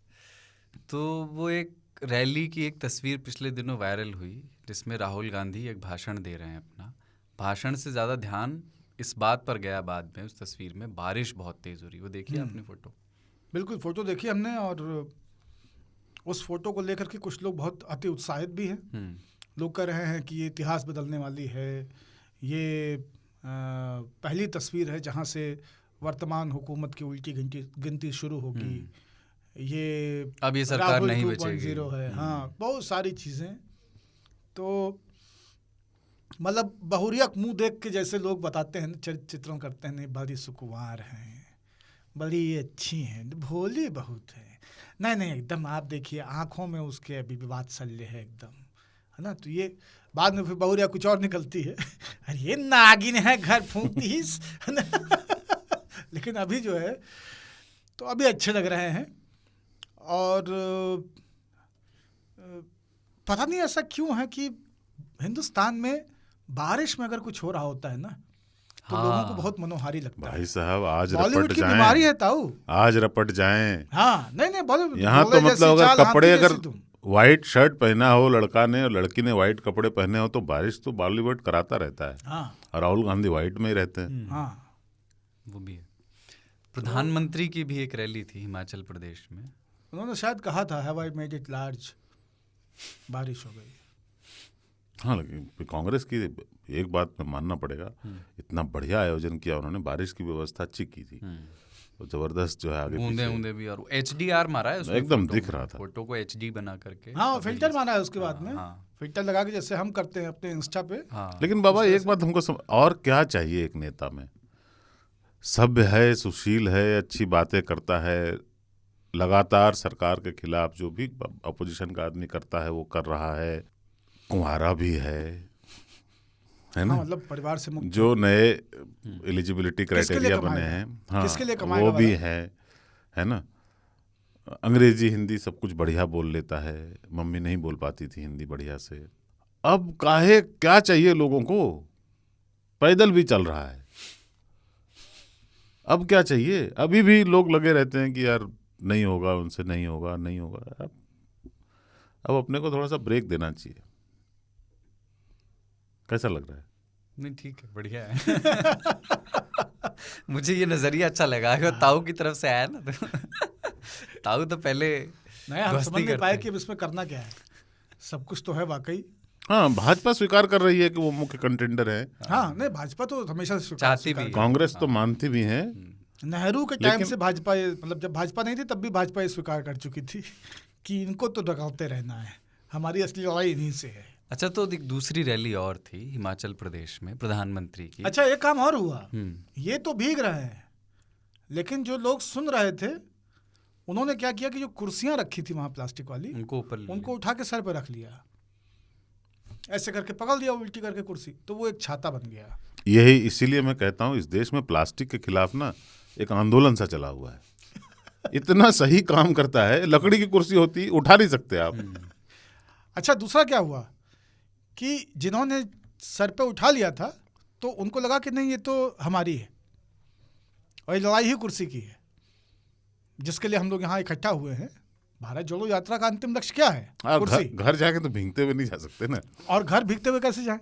तो वो एक रैली की एक तस्वीर पिछले दिनों वायरल हुई जिसमें राहुल गांधी एक भाषण दे रहे हैं। अपना भाषण से ज़्यादा ध्यान इस बात पर गया बाद में, उस तस्वीर में बारिश बहुत तेज़ हो रही। वो देखिए आपने फ़ोटो? बिल्कुल, फ़ोटो देखी हमने, और उस फोटो को लेकर के कुछ लोग बहुत अति उत्साहित भी हैं। लोग कह रहे हैं कि ये इतिहास बदलने वाली है, ये पहली तस्वीर है जहाँ से वर्तमान हुकूमत की उल्टी गिनती शुरू होगी, ये अब ये सरकार नहीं बचेगी है। हाँ, बहुत सारी चीज़ें। तो मतलब बहुरियक मुंह देख के जैसे लोग बताते हैं, चित्रण करते हैं, नहीं बड़ी सुकुमार हैं, बड़ी अच्छी हैं, भोली बहुत है। नहीं, एकदम आप देखिए आंखों में उसके अभी भी वात्सल्य है एकदम, है ना। तो ये बाद में फिर बहुरिया कुछ और निकलती है, अरे ये नागिन है, घर फूंकती है ना। लेकिन अभी जो है तो अभी अच्छे लग रहे हैं। और पता नहीं ऐसा क्यों है कि हिंदुस्तान में बारिश में अगर कुछ हो रहा होता है ना, तो लोगों को बहुत मनोहारी लगता है। भाई साहब, आज बॉलीवुड रपट की जाएं, बीमारी है ताऊ, आज रपट जाएं। हाँ, नहीं बॉलीवुड यहाँ तो मतलब अगर कपड़े, अगर व्हाइट शर्ट पहना हो लड़का ने और लड़की ने व्हाइट कपड़े पहने हो तो बारिश तो बॉलीवुड कराता रहता है। हाँ, और राहुल गांधी व्हाइट में ही रहते हैं। हाँ, वो भी है। प्रधानमंत्री की भी एक रैली थी हिमाचल प्रदेश में, उन्होंने शायद कहा था have I made it large, बारिश हो गई। हाँ, लेकिन कांग्रेस की एक बात में मानना पड़ेगा, इतना बढ़िया आयोजन किया उन्होंने, बारिश की व्यवस्था अच्छी की थी, तो जबरदस्त जो है आगे बूंदे भी, और HDR मारा है उसमें, एकदम दिख रहा था फोटो को HD बना करके। हाँ, फिल्टर मारा है उसके बाद में। हाँ, फिल्टर लगा के जैसे हम करते हैं अपने इंस्टा पे। हाँ। लेकिन बाबा एक बात हमको और क्या चाहिए एक नेता में? सभ्य है, सुशील है, अच्छी बातें करता है, लगातार सरकार के खिलाफ जो भी अपोजिशन का आदमी करता है वो कर रहा है, कुंवारा भी है, है ना, मतलब परिवार से मुक्त, जो नए एलिजिबिलिटी क्राइटेरिया बने हैं, हाँ, किसके लिए कमाएगा वो भी है ना। अंग्रेजी हिंदी सब कुछ बढ़िया बोल लेता है, मम्मी नहीं बोल पाती थी हिंदी बढ़िया से। अब काहे क्या चाहिए लोगों को, पैदल भी चल रहा है, अब क्या चाहिए। अभी भी लोग लगे रहते हैं कि यार नहीं होगा, उनसे नहीं होगा, नहीं होगा। अब अपने को थोड़ा सा ब्रेक देना चाहिए। कैसा लग रहा है? नहीं ठीक है, बढ़िया है। मुझे ये नजरिया अच्छा लगा, अगर ताऊ की तरफ से आया ना तो ताऊ तो पहले नहीं, हम समझ नहीं पाए कि अब इसमें करना क्या है। सब कुछ तो है वाकई। हाँ, भाजपा स्वीकार कर रही है कि वो मुख्य कंटेंडर है। हाँ, नहीं, भाजपा तो हमेशा चाहती भी, कांग्रेस तो मानती भी है। नेहरू के टाइम से भाजपा, मतलब जब भाजपा नहीं थी तब भी भाजपा ये स्वीकार कर चुकी थी कि इनको तो डकाते रहना है, हमारी असली लड़ाई इन्हीं से है। अच्छा, तो दूसरी रैली और थी हिमाचल प्रदेश में प्रधानमंत्री की। अच्छा, एक काम और हुआ, ये तो भीग रहे हैं, लेकिन जो लोग सुन रहे थे उन्होंने क्या किया कि जो कुर्सियां रखी थी वहां प्लास्टिक वाली, उनको उठा के सर पे रख लिया, ऐसे करके पकड़ लिया उल्टी करके कुर्सी, तो वो एक छाता बन गया। यही इसीलिए मैं कहता हूँ इस देश में प्लास्टिक के खिलाफ ना एक आंदोलन सा चला हुआ है। इतना सही काम करता है, लकड़ी की कुर्सी होती उठा नहीं सकते आप। अच्छा, दूसरा क्या हुआ कि जिन्होंने सर पे उठा लिया था तो उनको लगा कि नहीं ये तो हमारी है और ये लड़ाई ही कुर्सी की है, जिसके लिए हम लोग यहाँ इकट्ठा हुए हैं। भारत जोड़ो यात्रा का अंतिम लक्ष्य क्या है? कुर्सी। घर जाके तो भींगते हुए नहीं जा सकते ना। और घर भीगते हुए कैसे जाए?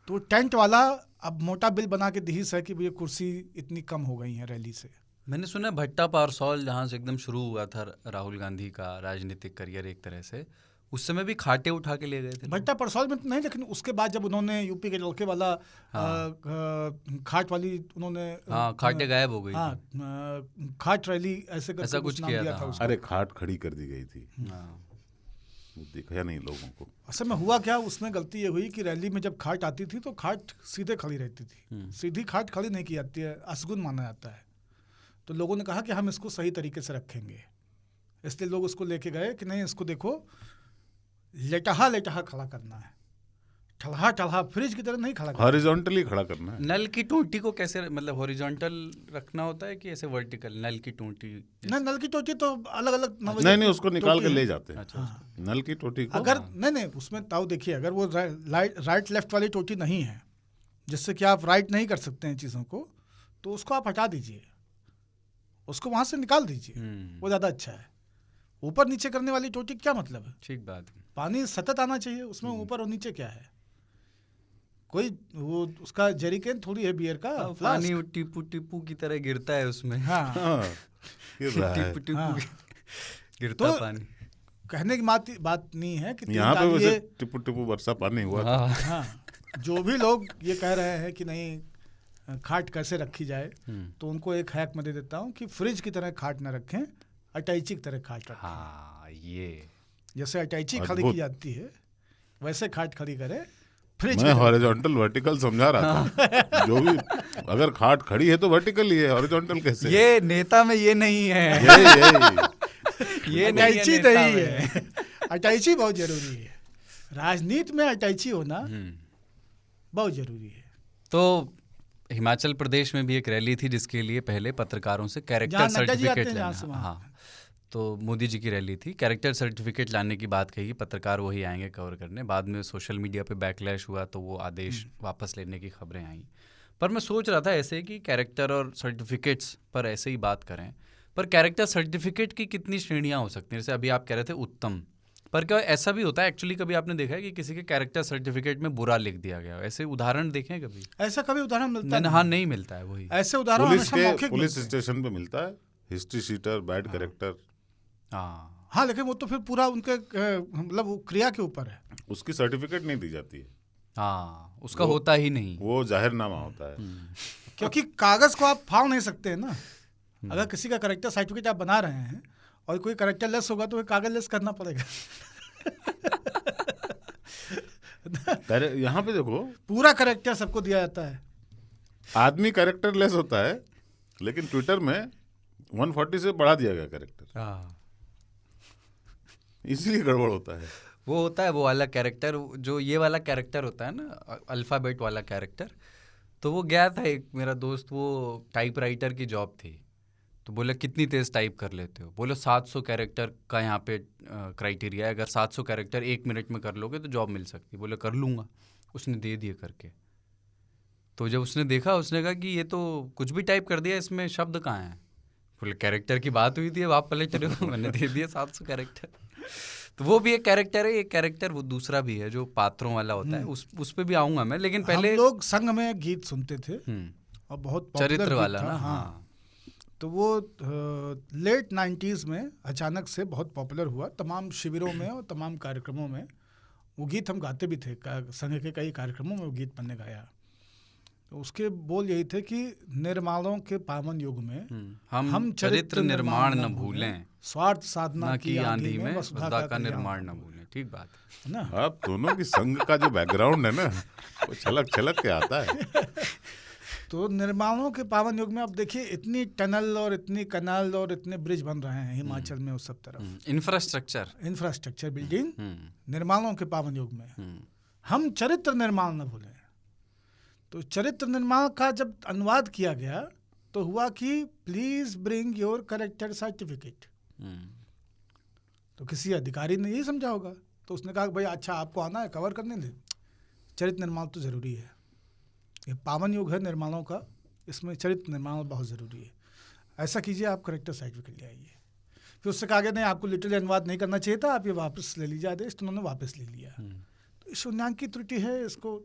तो टेंट वाला अब मोटा बिल बना के दीहिस है कि ये कुर्सी इतनी कम हो गई है रैली से। मैंने सुना भट्टा पारसौल जहाँ से एकदम शुरू हुआ था राहुल गांधी का राजनीतिक करियर एक तरह से, उस समय भी खाटे उठा के ले गए थे। भट्टा परसौल में तो नहीं, लेकिन उसके बाद जब उन्होंने यूपी के लड़के वाला खाट वाली उन्होंने खाटे गायब हो गई, खाट रैली ऐसे करके ऐसा कुछ किया था। अरे खाट खड़ी कर दी गई थी, दिखा नहीं लोगों को। असल में हुआ क्या, उसमें गलती ये हुई कि रैली में जब खाट आती थी तो खाट सीधे खड़ी रहती थी, सीधी खाट खड़ी नहीं की जाती है, असगुन माना जाता है। तो लोगों ने कहा कि हम इसको सही तरीके से रखेंगे, इसलिए लोग उसको लेके गए कि नहीं इसको देखो लेटहा लेटहा खड़ा करना है, ठलहा ठलहा फ्रिज की तरह नहीं खड़ा करना, हॉरिजॉन्टली खड़ा करना है। नल की टोटी को कैसे, मतलब हॉरिजॉन्टल रखना होता है कि ऐसे वर्टिकल? नल की टोटी नहीं, नल की टोटी तो अलग अलग नहीं, उसको निकाल के ले जाते हैं। अच्छा, नल की टोटी को अगर नहीं उसमें ताऊ देखिए, अगर वो राइट लेफ्ट वाली टोटी नहीं है जिससे कि आप राइट नहीं कर सकते हैं चीज़ों को, तो उसको आप हटा दीजिए, उसको वहाँ से निकाल दीजिए, वो ज़्यादा अच्छा है। ऊपर नीचे करने वाली टोटी क्या मतलब है? ठीक बात है, पानी सतत आना चाहिए, उसमें ऊपर और नीचे क्या है? कोई वो उसका जेरिकेन थोड़ी है बियर का, पानी टिपू टिपू की तरह गिरता है उसमें। हाँ, टिपू टिपू गिरता पानी। कहने की बात नहीं है कि यहाँ पे वैसे टिपू टिपू वर्षा पानी हुआ था। हाँ, जो भी लोग ये कह रहे हैं कि नहीं खाट कैसे रखी जाए, तो उनको एक हैक मैं दे देता हूँ कि फ्रिज की तरह खाट ना रखें, अटैची की तरह खाट रखें। हाँ, ये जैसे अटैची खड़ी की जाती है वैसे खाट खड़ी करे। फ्रिज मैं हॉरिजॉन्टल वर्टिकल समझा रहा था। जो भी अगर खाट खड़ी है तो वर्टिकल ही है, हॉरिजॉन्टल कैसे? ये नेता में ये नहीं है, ये अटैची नहीं है। अटैची बहुत जरूरी है, राजनीति में अटैची होना बहुत जरूरी है। तो हिमाचल प्रदेश में भी एक रैली थी जिसके लिए पहले पत्रकारों से कैरेक्टर सर्टिफिकेट लेना। हाँ, तो मोदी जी की रैली थी, कैरेक्टर सर्टिफिकेट लाने की बात कही, पत्रकार वही आएंगे कवर करने। बाद में सोशल मीडिया पे बैकलैश हुआ तो वो आदेश वापस लेने की खबरें आई। पर मैं सोच रहा था ऐसे कि कैरेक्टर और सर्टिफिकेट्स पर ऐसे ही बात करें, पर कैरेक्टर सर्टिफिकेट की कितनी श्रेणियाँ हो सकती हैं? जैसे अभी आप कह रहे थे उत्तम, पर क्या ऐसा भी होता है एक्चुअली, कभी आपने देखा है कि किसी के कैरेक्टर सर्टिफिकेट में बुरा लिख दिया गया? ऐसे उदाहरण देखे हैं कभी? ऐसा कभी उदाहरण मिलता है? हाँ, नहीं मिलता है। वही ऐसे उदाहरण पुलिस स्टेशन पे मिलता है, हिस्ट्री शीटर, बैड कैरेक्टर। हाँ, लेकिन वो तो फिर पूरा उनके मतलब वो क्रिया के ऊपर है, उसकी सर्टिफिकेट नहीं दी जाती है। हाँ, उसका होता ही नहीं, वो जाहिरनामा होता है। क्योंकि कागज को आप फाड़ नहीं सकते हैं ना। अगर किसी का कैरेक्टर सर्टिफिकेट आप बना रहे हैं और कोई कैरेक्टर लेस होगा तो कागज लेस करना पड़ेगा। यहाँ पे देखो, पूरा कैरेक्टर सबको दिया जाता है। आदमी कैरेक्टर लेस होता है, लेकिन ट्विटर में 140 से बढ़ा दिया गया कैरेक्टर, इसलिए गड़बड़ होता है। वो होता है वो वाला कैरेक्टर, जो ये वाला कैरेक्टर होता है ना, अल्फ़ाबेट वाला कैरेक्टर। तो वो गया था एक मेरा दोस्त, वो टाइपराइटर की जॉब थी, तो बोले कितनी तेज़ टाइप कर लेते हो? बोले 700 कैरेक्टर का यहाँ पे क्राइटेरिया है, अगर 700 कैरेक्टर 1 मिनट में कर लोगे तो जॉब मिल सकती है। बोले कर लूँगा। उसने दे दिए करके। तो जब उसने देखा, उसने कहा कि ये तो कुछ भी टाइप कर दिया, इसमें शब्द कहाँ हैं? बोले कैरेक्टर की बात हुई थी, अब आप पलट रहे हो। मैंने दे दिया 700 कैरेक्टर। तो वो भी एक कैरेक्टर है, एक कैरेक्टर वो दूसरा भी है जो पात्रों वाला होता है, उस पे भी आऊँगा मैं, लेकिन पहले हम लोग संग में गीत सुनते थे और बहुत पॉपुलर चरित्र गीत वाला था, ना। हाँ। तो वो लेट 90s में अचानक से बहुत पॉपुलर हुआ, तमाम शिविरों में और तमाम कार्यक्रमों में वो गीत हम गाते भी थे। संघ के कई कार्यक्रमों में वो गीत मैंने गाया। तो उसके बोल यही थे कि निर्माणों के पावन युग में हम चरित्र निर्माण न भूलें, स्वार्थ साधना की आंधी में वसुधा का निर्माण न भूलें। ठीक बात है ना। आप दोनों की संघ का जो बैकग्राउंड है ना, वो छलक छलक के आता है। तो निर्माणों के पावन युग में अब देखिए इतनी टनल और इतनी कनाल और इतने ब्रिज बन रहे हैं हिमाचल में उस सब तरफ, इंफ्रास्ट्रक्चर बिल्डिंग, निर्माणों के पावन युग में हम चरित्र निर्माण न भूलें। तो चरित्र निर्माण का जब अनुवाद किया गया तो हुआ कि please bring your character certificate. तो किसी अधिकारी ने यही समझा होगा, तो उसने कहा भाई अच्छा आपको आना है कवर करने दे, चरित्र निर्माण तो ज़रूरी है, ये पावन युग है निर्माणों का, इसमें चरित्र निर्माण बहुत ज़रूरी है। ऐसा कीजिए, आप कैरेक्टर सर्टिफिकेट ले आइए। फिर उससे कहा गया नहीं आपको लिटरली अनुवाद नहीं करना चाहिए था, आप ये वापस ले लीजिए आदेश। तो उन्होंने वापस ले लिया। तो इस उन्नयन की त्रुटि है, इसको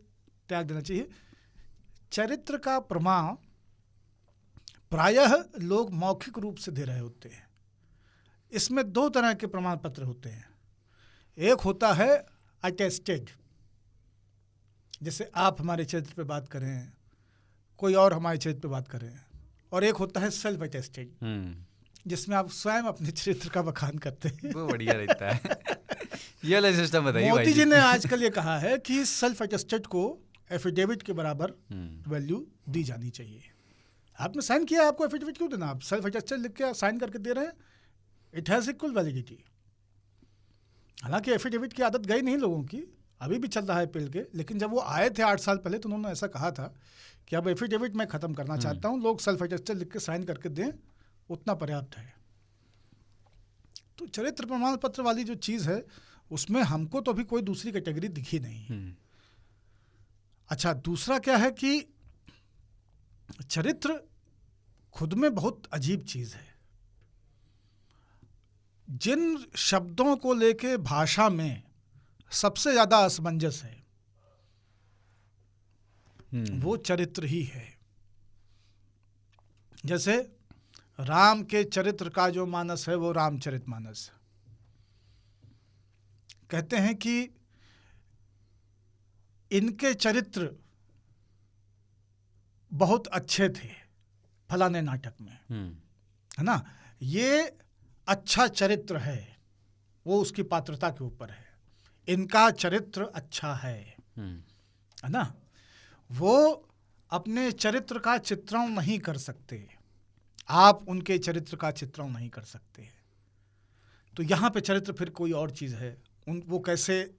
त्याग देना चाहिए। चरित्र का प्रमाण प्रायः लोग मौखिक रूप से दे रहे होते हैं। इसमें 2 तरह के प्रमाण पत्र होते हैं। एक होता है अटेस्टेड, जैसे आप हमारे चरित्र पे बात कर रहे हैं, कोई और हमारे चरित्र पे बात कर रहे हैं, और एक होता है सेल्फ अटेस्टेड, जिसमें आप स्वयं अपने चरित्र का बखान करते हैं। वो बढ़िया रहता है। ये वाला सिस्टम बताइए। मोदी जी ने आजकल ये कहा है कि सेल्फ अटेस्टेड को एफिडेविट के बराबर वैल्यू दी जानी चाहिए। आपने साइन किया, आपको एफिडेविट क्यों देना? आप सेल्फ अटेस्टेड लिख के साइन करके दे रहे हैं, इट हैज़ इक्वल वैलिडिटी। हालांकि एफिडेविट की आदत गई नहीं लोगों की, अभी भी चल रहा है पेल के, लेकिन जब वो आए थे 8 साल पहले तो उन्होंने ऐसा कहा था कि अब एफिडेविट मैं ख़त्म करना चाहता हूँ, लोग सेल्फ अटेस्टेड लिख के साइन करके दें, उतना पर्याप्त है। तो चरित्र प्रमाण पत्र वाली जो चीज़ है उसमें हमको तो अभी कोई दूसरी कैटेगरी दिखी नहीं। अच्छा, दूसरा क्या है कि चरित्र खुद में बहुत अजीब चीज़ है। जिन शब्दों को लेके भाषा में सबसे ज़्यादा असमंजस है वो चरित्र ही है। जैसे राम के चरित्र का जो मानस है वो रामचरितमानस। कहते हैं कि इनके चरित्र बहुत अच्छे थे फलाने नाटक में, है ना। ये अच्छा चरित्र है, वो उसकी पात्रता के ऊपर है। इनका चरित्र अच्छा है ना। वो अपने चरित्र का चित्रण नहीं कर सकते, आप उनके चरित्र का चित्रण नहीं कर सकते। तो यहाँ पे चरित्र फिर कोई और चीज़ है, वो कैसे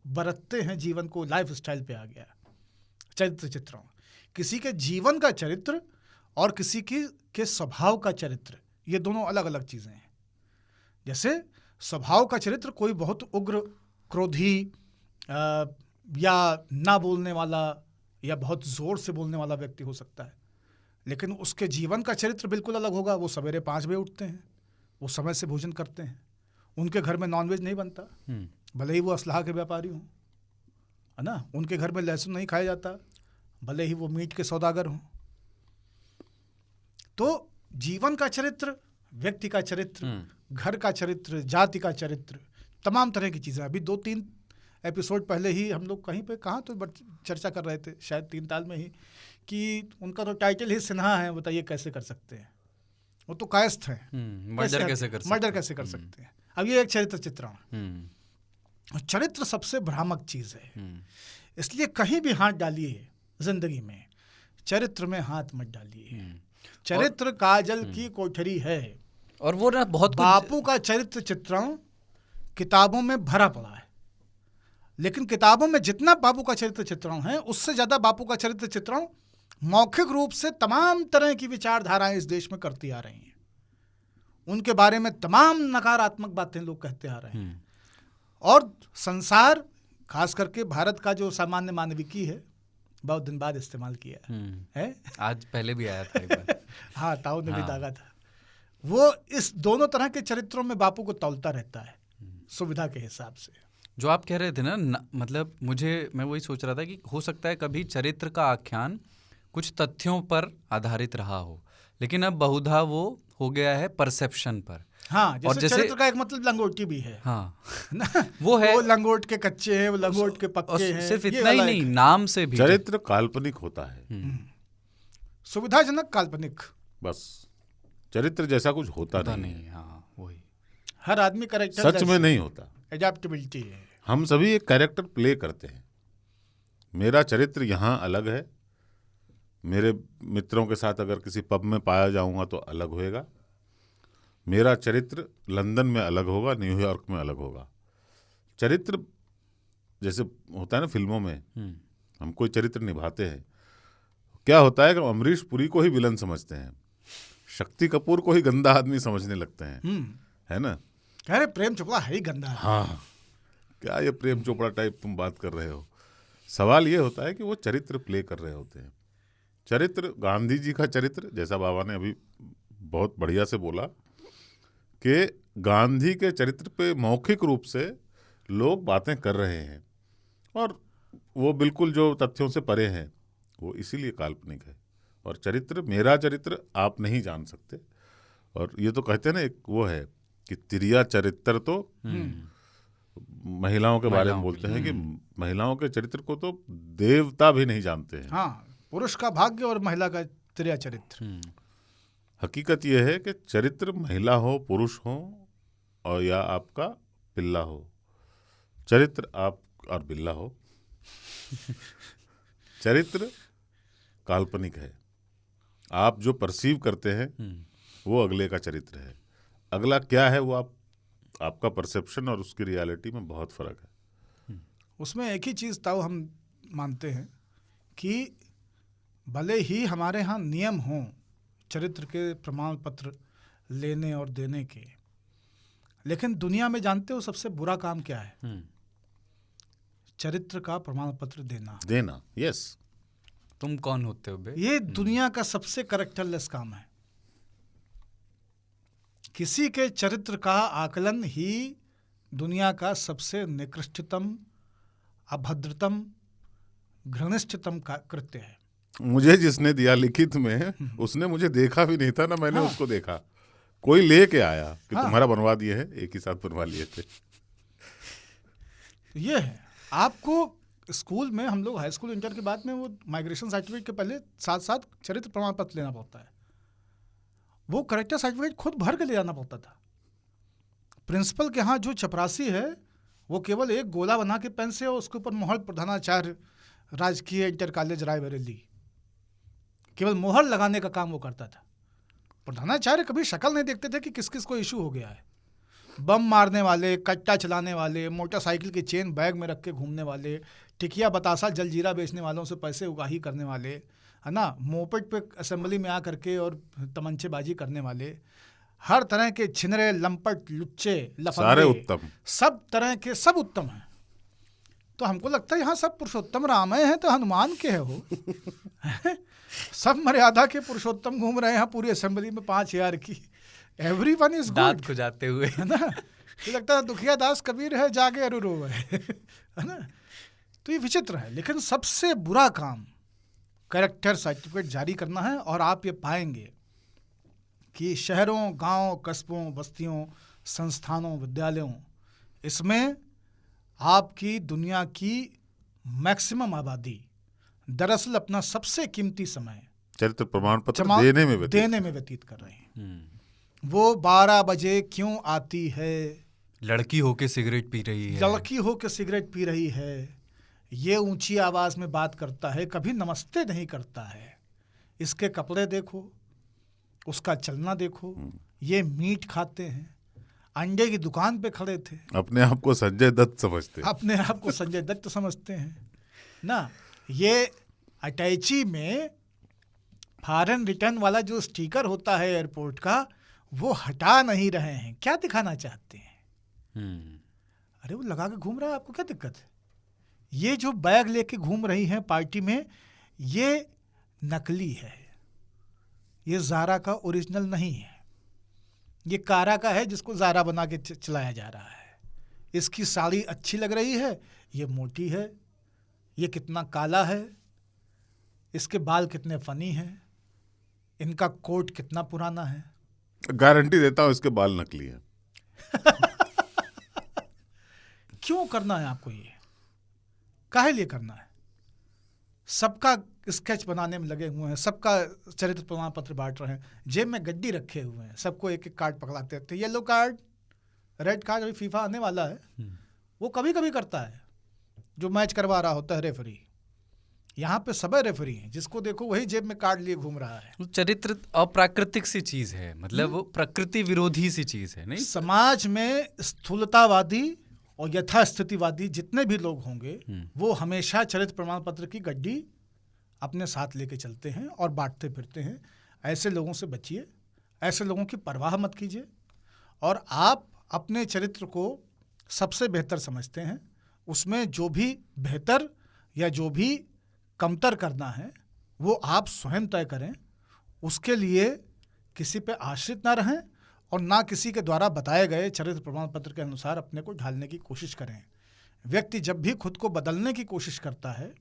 बरतते हैं जीवन को, लाइफ स्टाइल पे आ गया चरित्र चित्रण। किसी के जीवन का चरित्र और किसी के स्वभाव का चरित्र, ये दोनों अलग अलग चीज़ें हैं। जैसे स्वभाव का चरित्र कोई बहुत उग्र, क्रोधी या ना बोलने वाला या बहुत ज़ोर से बोलने वाला व्यक्ति हो सकता है, लेकिन उसके जीवन का चरित्र बिल्कुल अलग होगा। वो सवेरे 5 बजे उठते हैं, वो समय से भोजन करते हैं, उनके घर में नॉनवेज नहीं बनता, भले ही वो असलाह के व्यापारी हों, है ना। उनके घर में लहसुन नहीं खाया जाता, भले ही वो मीट के सौदागर हों। तो जीवन का चरित्र, व्यक्ति का चरित्र, घर का चरित्र, जाति का चरित्र, तमाम तरह की चीज़ें। अभी 2-3 एपिसोड पहले ही हम लोग कहीं पे कहाँ तो चर्चा कर रहे थे, शायद 3 ताल में ही, कि उनका तो टाइटल ही सिन्हा है, बताइए कैसे कर सकते हैं। वो तो कायस्थ है, मर्डर कैसे कर सकते हैं। अब ये एक चरित्र चित्रण। चरित्र सबसे भ्रामक चीज़ है, इसलिए कहीं भी हाथ डालिए जिंदगी में, चरित्र में हाथ मत डालिए। चरित्र काजल की कोठरी है, और वो ना बहुत बापू का चरित्र चित्रण किताबों में भरा पड़ा है। लेकिन किताबों में जितना बापू का चरित्र चित्रण है, उससे ज़्यादा बापू का चरित्र चित्रण मौखिक रूप से तमाम तरह की विचारधाराएं इस देश में करती आ रही हैं। उनके बारे में तमाम नकारात्मक बातें लोग कहते आ रहे हैं। और संसार, खास करके भारत का जो सामान्य मानविकी है, बहुत दिन बाद इस्तेमाल किया है। आज पहले भी आया था एक बार। हाँ, ताऊ ने भी दागा था। वो इस दोनों तरह के चरित्रों में बापू को तौलता रहता है सुविधा के हिसाब से। जो आप कह रहे थे ना, मतलब मैं वही सोच रहा था कि हो सकता है कभी चरित्र का आख्यान कुछ तथ्यों पर आधारित रहा हो, लेकिन अब बहुधा वो हो गया है परसेप्शन पर। हाँ, जैसे चरित्र का एक मतलब लंगोटी भी है। हाँ ना, वो है, वो लंगोट के कच्चे हैं, वो लंगोट के पक्के हैं। सिर्फ इतना ही नहीं, नाम से भी चरित्र काल्पनिक होता है, सुविधाजनक काल्पनिक। बस चरित्र जैसा कुछ होता नहीं। हाँ, वही हर आदमी कैरेक्टर सच में नहीं होता। एडेप्टेबिलिटी है। हम सभी एक कैरेक्टर प्ले करते हैं। मेरा चरित्र यहाँ अलग है, मेरे मित्रों के साथ अगर किसी पब में पाया जाऊंगा तो अलग होएगा। मेरा चरित्र लंदन में अलग होगा, न्यूयॉर्क में अलग होगा। चरित्र जैसे होता है ना फिल्मों में, हम कोई चरित्र निभाते हैं, क्या होता है कि अमरीश पुरी को ही विलन समझते हैं, शक्ति कपूर को ही गंदा आदमी समझने लगते हैं, है ना। अरे प्रेम चोपड़ा है ही गंदा। हाँ, क्या ये प्रेम चोपड़ा टाइप तुम बात कर रहे हो। सवाल ये होता है कि वो चरित्र प्ले कर रहे होते हैं। चरित्र, गांधी जी का चरित्र, जैसा बाबा ने अभी बहुत बढ़िया से बोला कि गांधी के चरित्र पे मौखिक रूप से लोग बातें कर रहे हैं और वो बिल्कुल जो तथ्यों से परे हैं, वो इसीलिए काल्पनिक है। और चरित्र, मेरा चरित्र आप नहीं जान सकते। और ये तो कहते हैं ना, एक वो है कि तिरिया चरित्र तो महिलाओं के बारे में बोलते हैं कि महिलाओं के चरित्र को तो देवता भी नहीं जानते हैं। हाँ, पुरुष का भाग्य और महिला का तिरिया चरित्र। हकीकत यह है कि चरित्र महिला हो, पुरुष हो और या आपका पिल्ला हो, चरित्र आप और बिल्ला हो, चरित्र काल्पनिक है। आप जो परसीव करते हैं वो अगले का चरित्र है। अगला क्या है वो आपका परसेप्शन और उसकी रियलिटी में बहुत फर्क है। उसमें एक ही चीज़ ताऊ हम मानते हैं कि भले ही हमारे यहाँ नियम हों चरित्र के प्रमाण पत्र लेने और देने के, लेकिन दुनिया में जानते हो सबसे बुरा काम क्या है? चरित्र का प्रमाण पत्र देना। यस। तुम कौन होते हो बे? ये दुनिया का सबसे कैरेक्टरलेस काम है। किसी के चरित्र का आकलन ही दुनिया का सबसे निकृष्टतम, अभद्रतम, घृणिष्ठतम कृत्य है। मुझे जिसने दिया लिखित में, उसने मुझे देखा भी नहीं था ना मैंने उसको देखा। कोई लेके आया कि तुम्हारा बनवा दिए है, एक ही साथ बनवा लिए थे। ये है, आपको स्कूल में, हम लोग हाई स्कूल इंटर के बाद में वो माइग्रेशन सर्टिफिकेट के पहले साथ साथ चरित्र प्रमाण पत्र लेना पड़ता है। वो करेक्टर सर्टिफिकेट खुद भर के ले जाना पड़ता था। प्रिंसिपल के यहाँ जो चपरासी है वो केवल एक गोला बना के पेन से और उसके ऊपर मोहर, प्रधानाचार्य राजकीय इंटर कॉलेज रायबरेली, केवल मोहर लगाने का काम वो करता था। प्रधानाचार्य कभी शक्ल नहीं देखते थे कि किस किस को इशू हो गया है। बम मारने वाले, कट्टा चलाने वाले, मोटरसाइकिल की चेन बैग में रख के घूमने वाले, टिकिया बतासा जलजीरा बेचने वालों से पैसे उगाही करने वाले, है ना, मोपेड पे असेंबली में आ करके और तमंचेबाजी करने वाले, हर तरह के छिनरे, लंपट, लुच्चे, लफंगे, सारे उत्तम, सब तरह के सब उत्तम हैं। तो हमको लगता है यहाँ सब पुरुषोत्तम राम हैं तो हनुमान के है हो। सब मर्यादा के पुरुषोत्तम घूम रहे हैं पूरी असेंबली में 5000 की। Everyone is good. दांत को जाते हुए, है ना। तो लगता है दुखिया दास कबीर है, जागे अरु रोवे, है ना। तो ये विचित्र है। लेकिन सबसे बुरा काम कैरेक्टर सर्टिफिकेट जारी करना है। और आप ये पाएंगे कि शहरों, गांव, कस्बों, बस्तियों, संस्थानों, विद्यालयों, इसमें आपकी दुनिया की मैक्सिमम आबादी दरअसल अपना सबसे कीमती समय चरित्र प्रमाण पत्र देने में व्यतीत कर रहे हैं। वो 12 बजे क्यों आती है, लड़की होके सिगरेट पी रही है, ये ऊंची आवाज में बात करता है, कभी नमस्ते नहीं करता है, इसके कपड़े देखो, उसका चलना देखो, ये मीट खाते हैं, अंडे की दुकान पे खड़े थे, अपने आप को संजय दत्त समझते, अपने आप को संजय दत्त समझते हैं ना। ये अटैची में फॉरेन रिटर्न वाला जो स्टिकर होता है एयरपोर्ट का, वो हटा नहीं रहे हैं। क्या दिखाना चाहते हैं? अरे वो लगा के घूम रहा है, आपको क्या दिक्कत है? ये जो बैग लेके घूम रही हैं पार्टी में, ये नकली है, ये ज़ारा का ओरिजिनल नहीं है। ये कारा का है जिसको ज़ारा बना के चलाया जा रहा है। इसकी साड़ी अच्छी लग रही है, ये मोटी है, ये कितना काला है, इसके बाल कितने फनी हैं, इनका कोट कितना पुराना है। गारंटी देता हूँ इसके बाल नकली हैं। क्यों करना है आपको ये? काहे लिए करना है? सबका स्केच बनाने में लगे हुए हैं, सबका चरित्र प्रमाण पत्र बांट रहे हैं, जेब में गड्डी रखे हुए हैं, सबको एक एक कार्ड पकड़ाते रहते हैं। येलो कार्ड, रेड कार्ड, अभी फीफा आने वाला है, वो कभी कभी करता है जो मैच करवा रहा होता है रेफरी। यहाँ पे सब रेफरी हैं, जिसको देखो वही जेब में कार्ड लिए घूम रहा है। चरित्र अप्राकृतिक सी चीज है, मतलब वो प्रकृति विरोधी सी चीज है। नहीं, समाज में स्थूलतावादी और यथास्थितिवादी जितने भी लोग होंगे, वो हमेशा चरित्र प्रमाण पत्र की गड्डी अपने साथ लेके चलते हैं और बांटते फिरते हैं। ऐसे लोगों से बचिए, ऐसे लोगों की परवाह मत कीजिए। और आप अपने चरित्र को सबसे बेहतर समझते हैं, उसमें जो भी बेहतर या जो भी कमतर करना है वो आप स्वयं तय करें। उसके लिए किसी पे आश्रित ना रहें और ना किसी के द्वारा बताए गए चरित्र प्रमाण पत्र के अनुसार अपने को ढालने की कोशिश करें। व्यक्ति जब भी खुद को बदलने की कोशिश करता है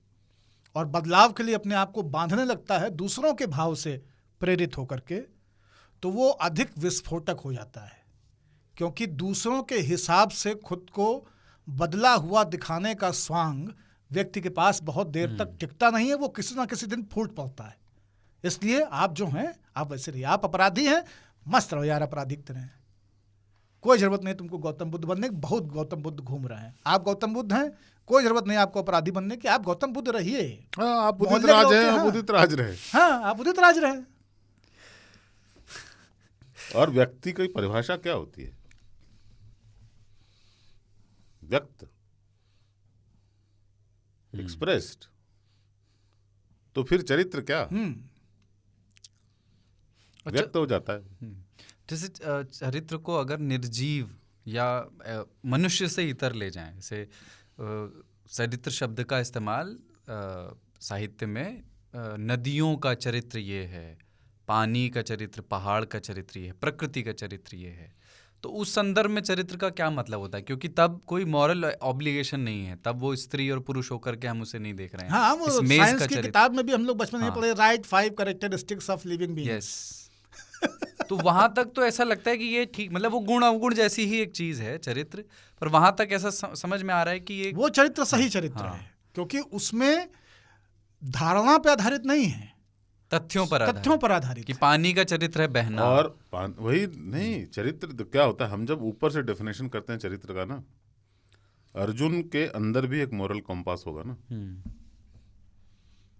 और बदलाव के लिए अपने आप को बांधने लगता है दूसरों के भाव से प्रेरित होकर के, तो वो अधिक विस्फोटक हो जाता है। क्योंकि दूसरों के हिसाब से खुद को बदला हुआ दिखाने का स्वांग व्यक्ति के पास बहुत देर तक टिकता नहीं है, वो किसी ना किसी दिन फूट पड़ता है। इसलिए आप जो हैं, आप वैसे रहिए। आप अपराधी हैं, मस्त रहो यार, अपराधी की तरह। कोई जरूरत नहीं तुमको गौतम बुद्ध बनने की, बहुत गौतम बुद्ध घूम रहे हैं। आप गौतम बुद्ध हैं, कोई जरूरत नहीं आपको अपराधी बनने की, आप गौतम बुद्ध रहिए। हाँ, आप उदित राज हैं, आप उदित राज रहे। हाँ, आप उदित राज रहे। और व्यक्ति की परिभाषा क्या होती है? व्यक्त, एक्सप्रेस्ड। तो फिर चरित्र क्या व्यक्त हो जाता है। जैसे चरित्र को अगर निर्जीव या मनुष्य से इतर ले जाएं, जैसे चरित्र शब्द का इस्तेमाल साहित्य में नदियों का चरित्र ये है, पानी का चरित्र, पहाड़ का चरित्र ये है, प्रकृति का चरित्र ये है। तो उस संदर्भ में चरित्र का क्या मतलब होता है? क्योंकि तब कोई मॉरल ऑब्लिगेशन नहीं है, तब वो स्त्री और पुरुष होकर के हम उसे नहीं देख रहे हैं। हाँ, वो साइंस की किताब में भी हम लोग बचपन में पढ़े, right 5 characteristics of living being. Yes. तो वहां तक तो ऐसा लगता है कि ये ठीक, मतलब वो गुण अवगुण जैसी ही एक चीज है चरित्र, पर वहां तक ऐसा समझ में आ रहा है कि ये वो चरित्र सही चरित्र है, क्योंकि उसमें धारणा पे आधारित नहीं है, तथ्यों पर आधारित कि पानी का चरित्र है बहना। और वही नहीं, चरित्र तो क्या होता है, हम जब ऊपर से डेफिनेशन करते हैं चरित्र का ना, अर्जुन के अंदर भी एक मोरल कॉम्पास होगा ना।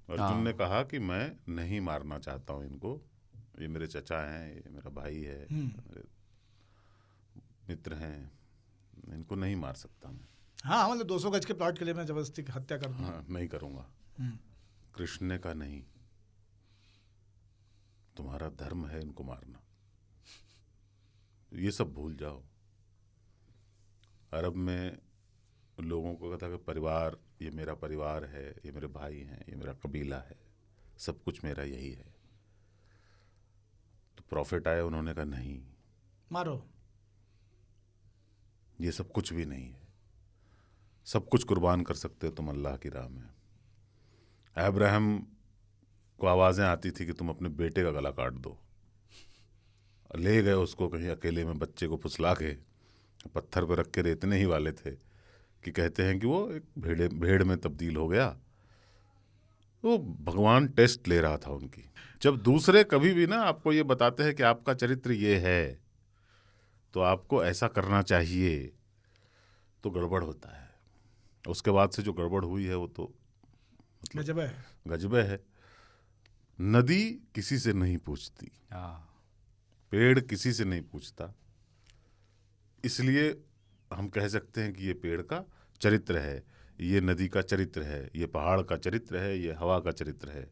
अर्जुन ने कहा कि मैं नहीं मारना चाहता हूं इनको, ये मेरे चचा हैं, ये मेरा भाई है, मेरे मित्र हैं, इनको नहीं मार सकता मैं। हाँ, मतलब 200 गज के प्लॉट के लिए मैं जबरदस्ती हत्या कर दूं। हाँ, नहीं करूंगा। कृष्ण ने कहा नहीं, तुम्हारा धर्म है इनको मारना, ये सब भूल जाओ। अरब में लोगों को कहता कि परिवार, ये मेरा परिवार है, ये मेरे भाई हैं, ये मेरा कबीला है, सब कुछ मेरा यही है। तो प्रॉफिट आए, उन्होंने कहा नहीं, मारो, ये सब कुछ भी नहीं है, सब कुछ कुर्बान कर सकते हो तुम अल्लाह की राह में। अब्राहम को आवाज़ें आती थी कि तुम अपने बेटे का गला काट दो, ले गए उसको कहीं अकेले में, बच्चे को फुसला के पत्थर पर रख के रेतने ही वाले थे कि कहते हैं कि वो एक भेड़ में तब्दील हो गया। वो भगवान टेस्ट ले रहा था उनकी। जब दूसरे कभी भी ना आपको ये बताते हैं कि आपका चरित्र ये है तो आपको ऐसा करना चाहिए, तो गड़बड़ होता है। उसके बाद से जो गड़बड़ हुई है वो तो गजबे है। नदी किसी से नहीं पूछती, पेड़ किसी से नहीं पूछता, इसलिए हम कह सकते हैं कि ये पेड़ का चरित्र है, ये नदी का चरित्र है, ये पहाड़ का चरित्र है, ये हवा का चरित्र है।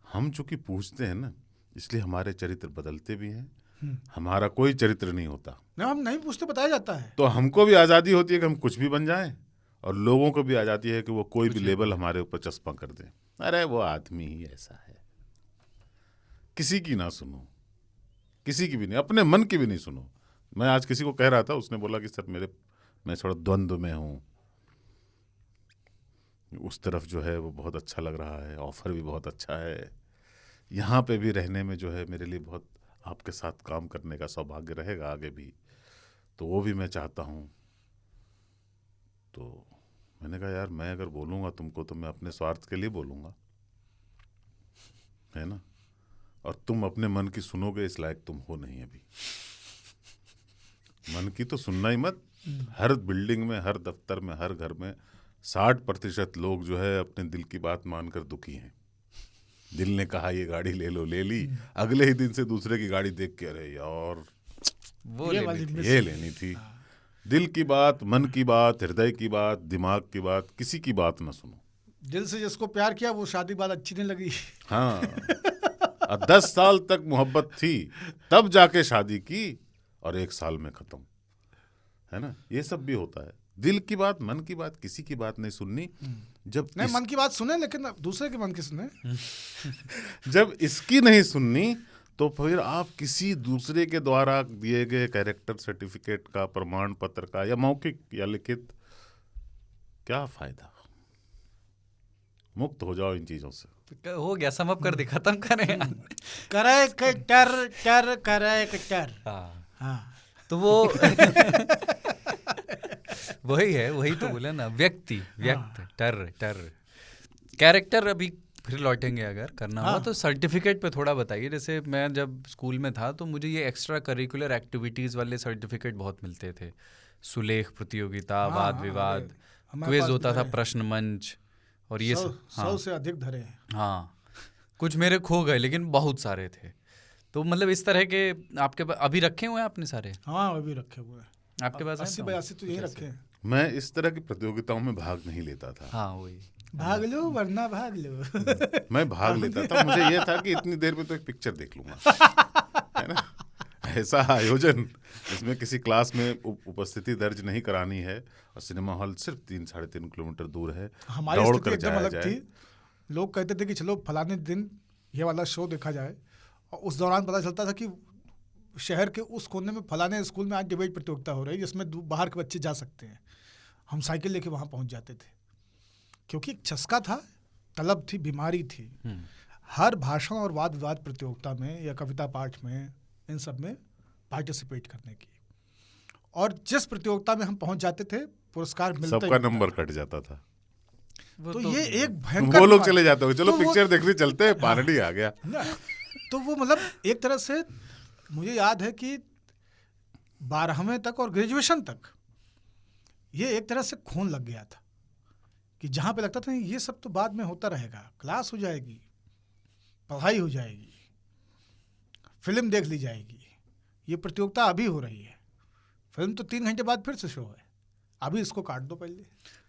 हम चूंकि पूछते हैं ना, इसलिए हमारे चरित्र बदलते भी हैं। हमारा कोई चरित्र नहीं होता। नहीं, हम नहीं पूछते, बताया जाता है। तो हमको भी आज़ादी होती है कि हम कुछ भी बन जाएं, और लोगों को भी आज़ादी है कि वो कोई भी लेबल हमारे ऊपर चस्पा कर दें। अरे वो आदमी ही ऐसा है। किसी की ना सुनो, किसी की भी नहीं, अपने मन की भी नहीं सुनो। मैं आज किसी को कह रहा था, उसने बोला कि सर मैं थोड़ा द्वंद्व में हूँ, उस तरफ जो है वो बहुत अच्छा लग रहा है, ऑफर भी बहुत अच्छा है, यहाँ पे भी रहने में जो है मेरे लिए बहुत आपके साथ काम करने का सौभाग्य रहेगा आगे भी, तो वो भी मैं चाहता हूँ। तो मैंने कहा यार, मैं अगर बोलूँगा तुमको तो मैं अपने स्वार्थ के लिए बोलूँगा, है ना, और तुम अपने मन की सुनोगे इस लायक तुम हो नहीं अभी। मन की तो सुनना ही मत। हर बिल्डिंग में, हर दफ्तर में, हर घर में 60% लोग जो है अपने दिल की बात मानकर दुखी हैं। दिल ने कहा ये गाड़ी ले लो, ले ली, अगले ही दिन से दूसरे की गाड़ी देख के अरे यार वो ये लेनी थी। दिल की बात, मन की बात, हृदय की बात, दिमाग की बात, किसी की बात ना सुनो। दिल से जिसको प्यार किया वो शादी बात अच्छी नहीं लगी। हाँ, 10 साल तक मोहब्बत थी, तब जाके शादी की, और 1 साल में खत्म, है ना। ये सब भी होता है। दिल की बात, मन की बात, किसी की बात नहीं सुननी। जब नहीं, मन की बात सुने, लेकिन दूसरे के मन की सुने। जब इसकी नहीं सुननी, तो फिर आप किसी दूसरे के द्वारा दिए गए कैरेक्टर सर्टिफिकेट का, प्रमाण पत्र का, या मौखिक या लिखित, क्या फायदा। मुक्त हो जाओ इन चीजों से। हो गया, सम अप कर दे, खत्म करें यार। करे के टर करे के टर। हाँ, तो वो वही है, वही तो बोले ना, व्यक्त टर कैरेक्टर। अभी फिर लौटेंगे, अगर करना हो तो सर्टिफिकेट पे थोड़ा बताइए। जैसे मैं जब स्कूल में था तो मुझे ये एक्स्ट्रा करिकुलर एक्टिविटीज़ वाले सर्टिफिकेट बहुत मिलते थे। सुलेख प्रतियोगिता, वाद विवाद, क्विज होता था, प्रश्न मंच, और ये 100 से अधिक धरे हैं। हाँ, कुछ मेरे खो गए लेकिन बहुत सारे थे। तो मतलब इस तरह के आपके अभी रखे हुए हैं आपने सारे? हाँ, अभी रखे हुए हैं आपके पास। 80-82 तो यही रखे हैं। मैं इस तरह की प्रतियोगिताओं में भाग नहीं लेता था। हाँ, वही, भाग लो वरना भाग लो। मैं भाग लेता था, मुझे ये था कि इतनी देर में तो एक पिक्चर देख लूंगा, है ना। ऐसा आयोजन जिसमें किसी क्लास में उपस्थिति दर्ज नहीं करानी है, और सिनेमा हॉल सिर्फ 3-3.5 किलोमीटर दूर है, हमारी दौड़ स्थिति कर एकदम जाया अलग जाए। थी। लोग कहते थे कि चलो फलाने दिन ये वाला शो देखा जाए, और उस दौरान पता चलता था कि शहर के उस कोने में फलाने स्कूल में आज डिबेट प्रतियोगिता हो रही है जिसमें बाहर के बच्चे जा सकते हैं। हम साइकिल लेके वहाँ पहुँच जाते थे, क्योंकि एक चस्का था, तलब थी, बीमारी थी। हर भाषण और वाद विवाद प्रतियोगिता में या कविता पाठ में, इन सब में पार्टिसिपेट करने की। और जिस प्रतियोगिता में हम पहुँच जाते थे, पुरस्कार मिलता, सबका नंबर कट जाता था। तो ये एक भयंकर, वो लोग चले जाते हो, चलो तो पिक्चर देखने चलते हैं, पार्टी आ गया ना। तो वो मतलब एक तरह से मुझे याद है कि 12वें तक और ग्रेजुएशन तक ये एक तरह से खून लग गया था, कि जहाँ पे लगता था ये सब तो बाद में होता रहेगा, क्लास हो जाएगी, पढ़ाई हो जाएगी, फिल्म देख ली जाएगी, ये प्रतियोगिता अभी हो रही है, फिल्म तो 3 घंटे बाद फिर से शो है, अभी इसको काट दो पहले।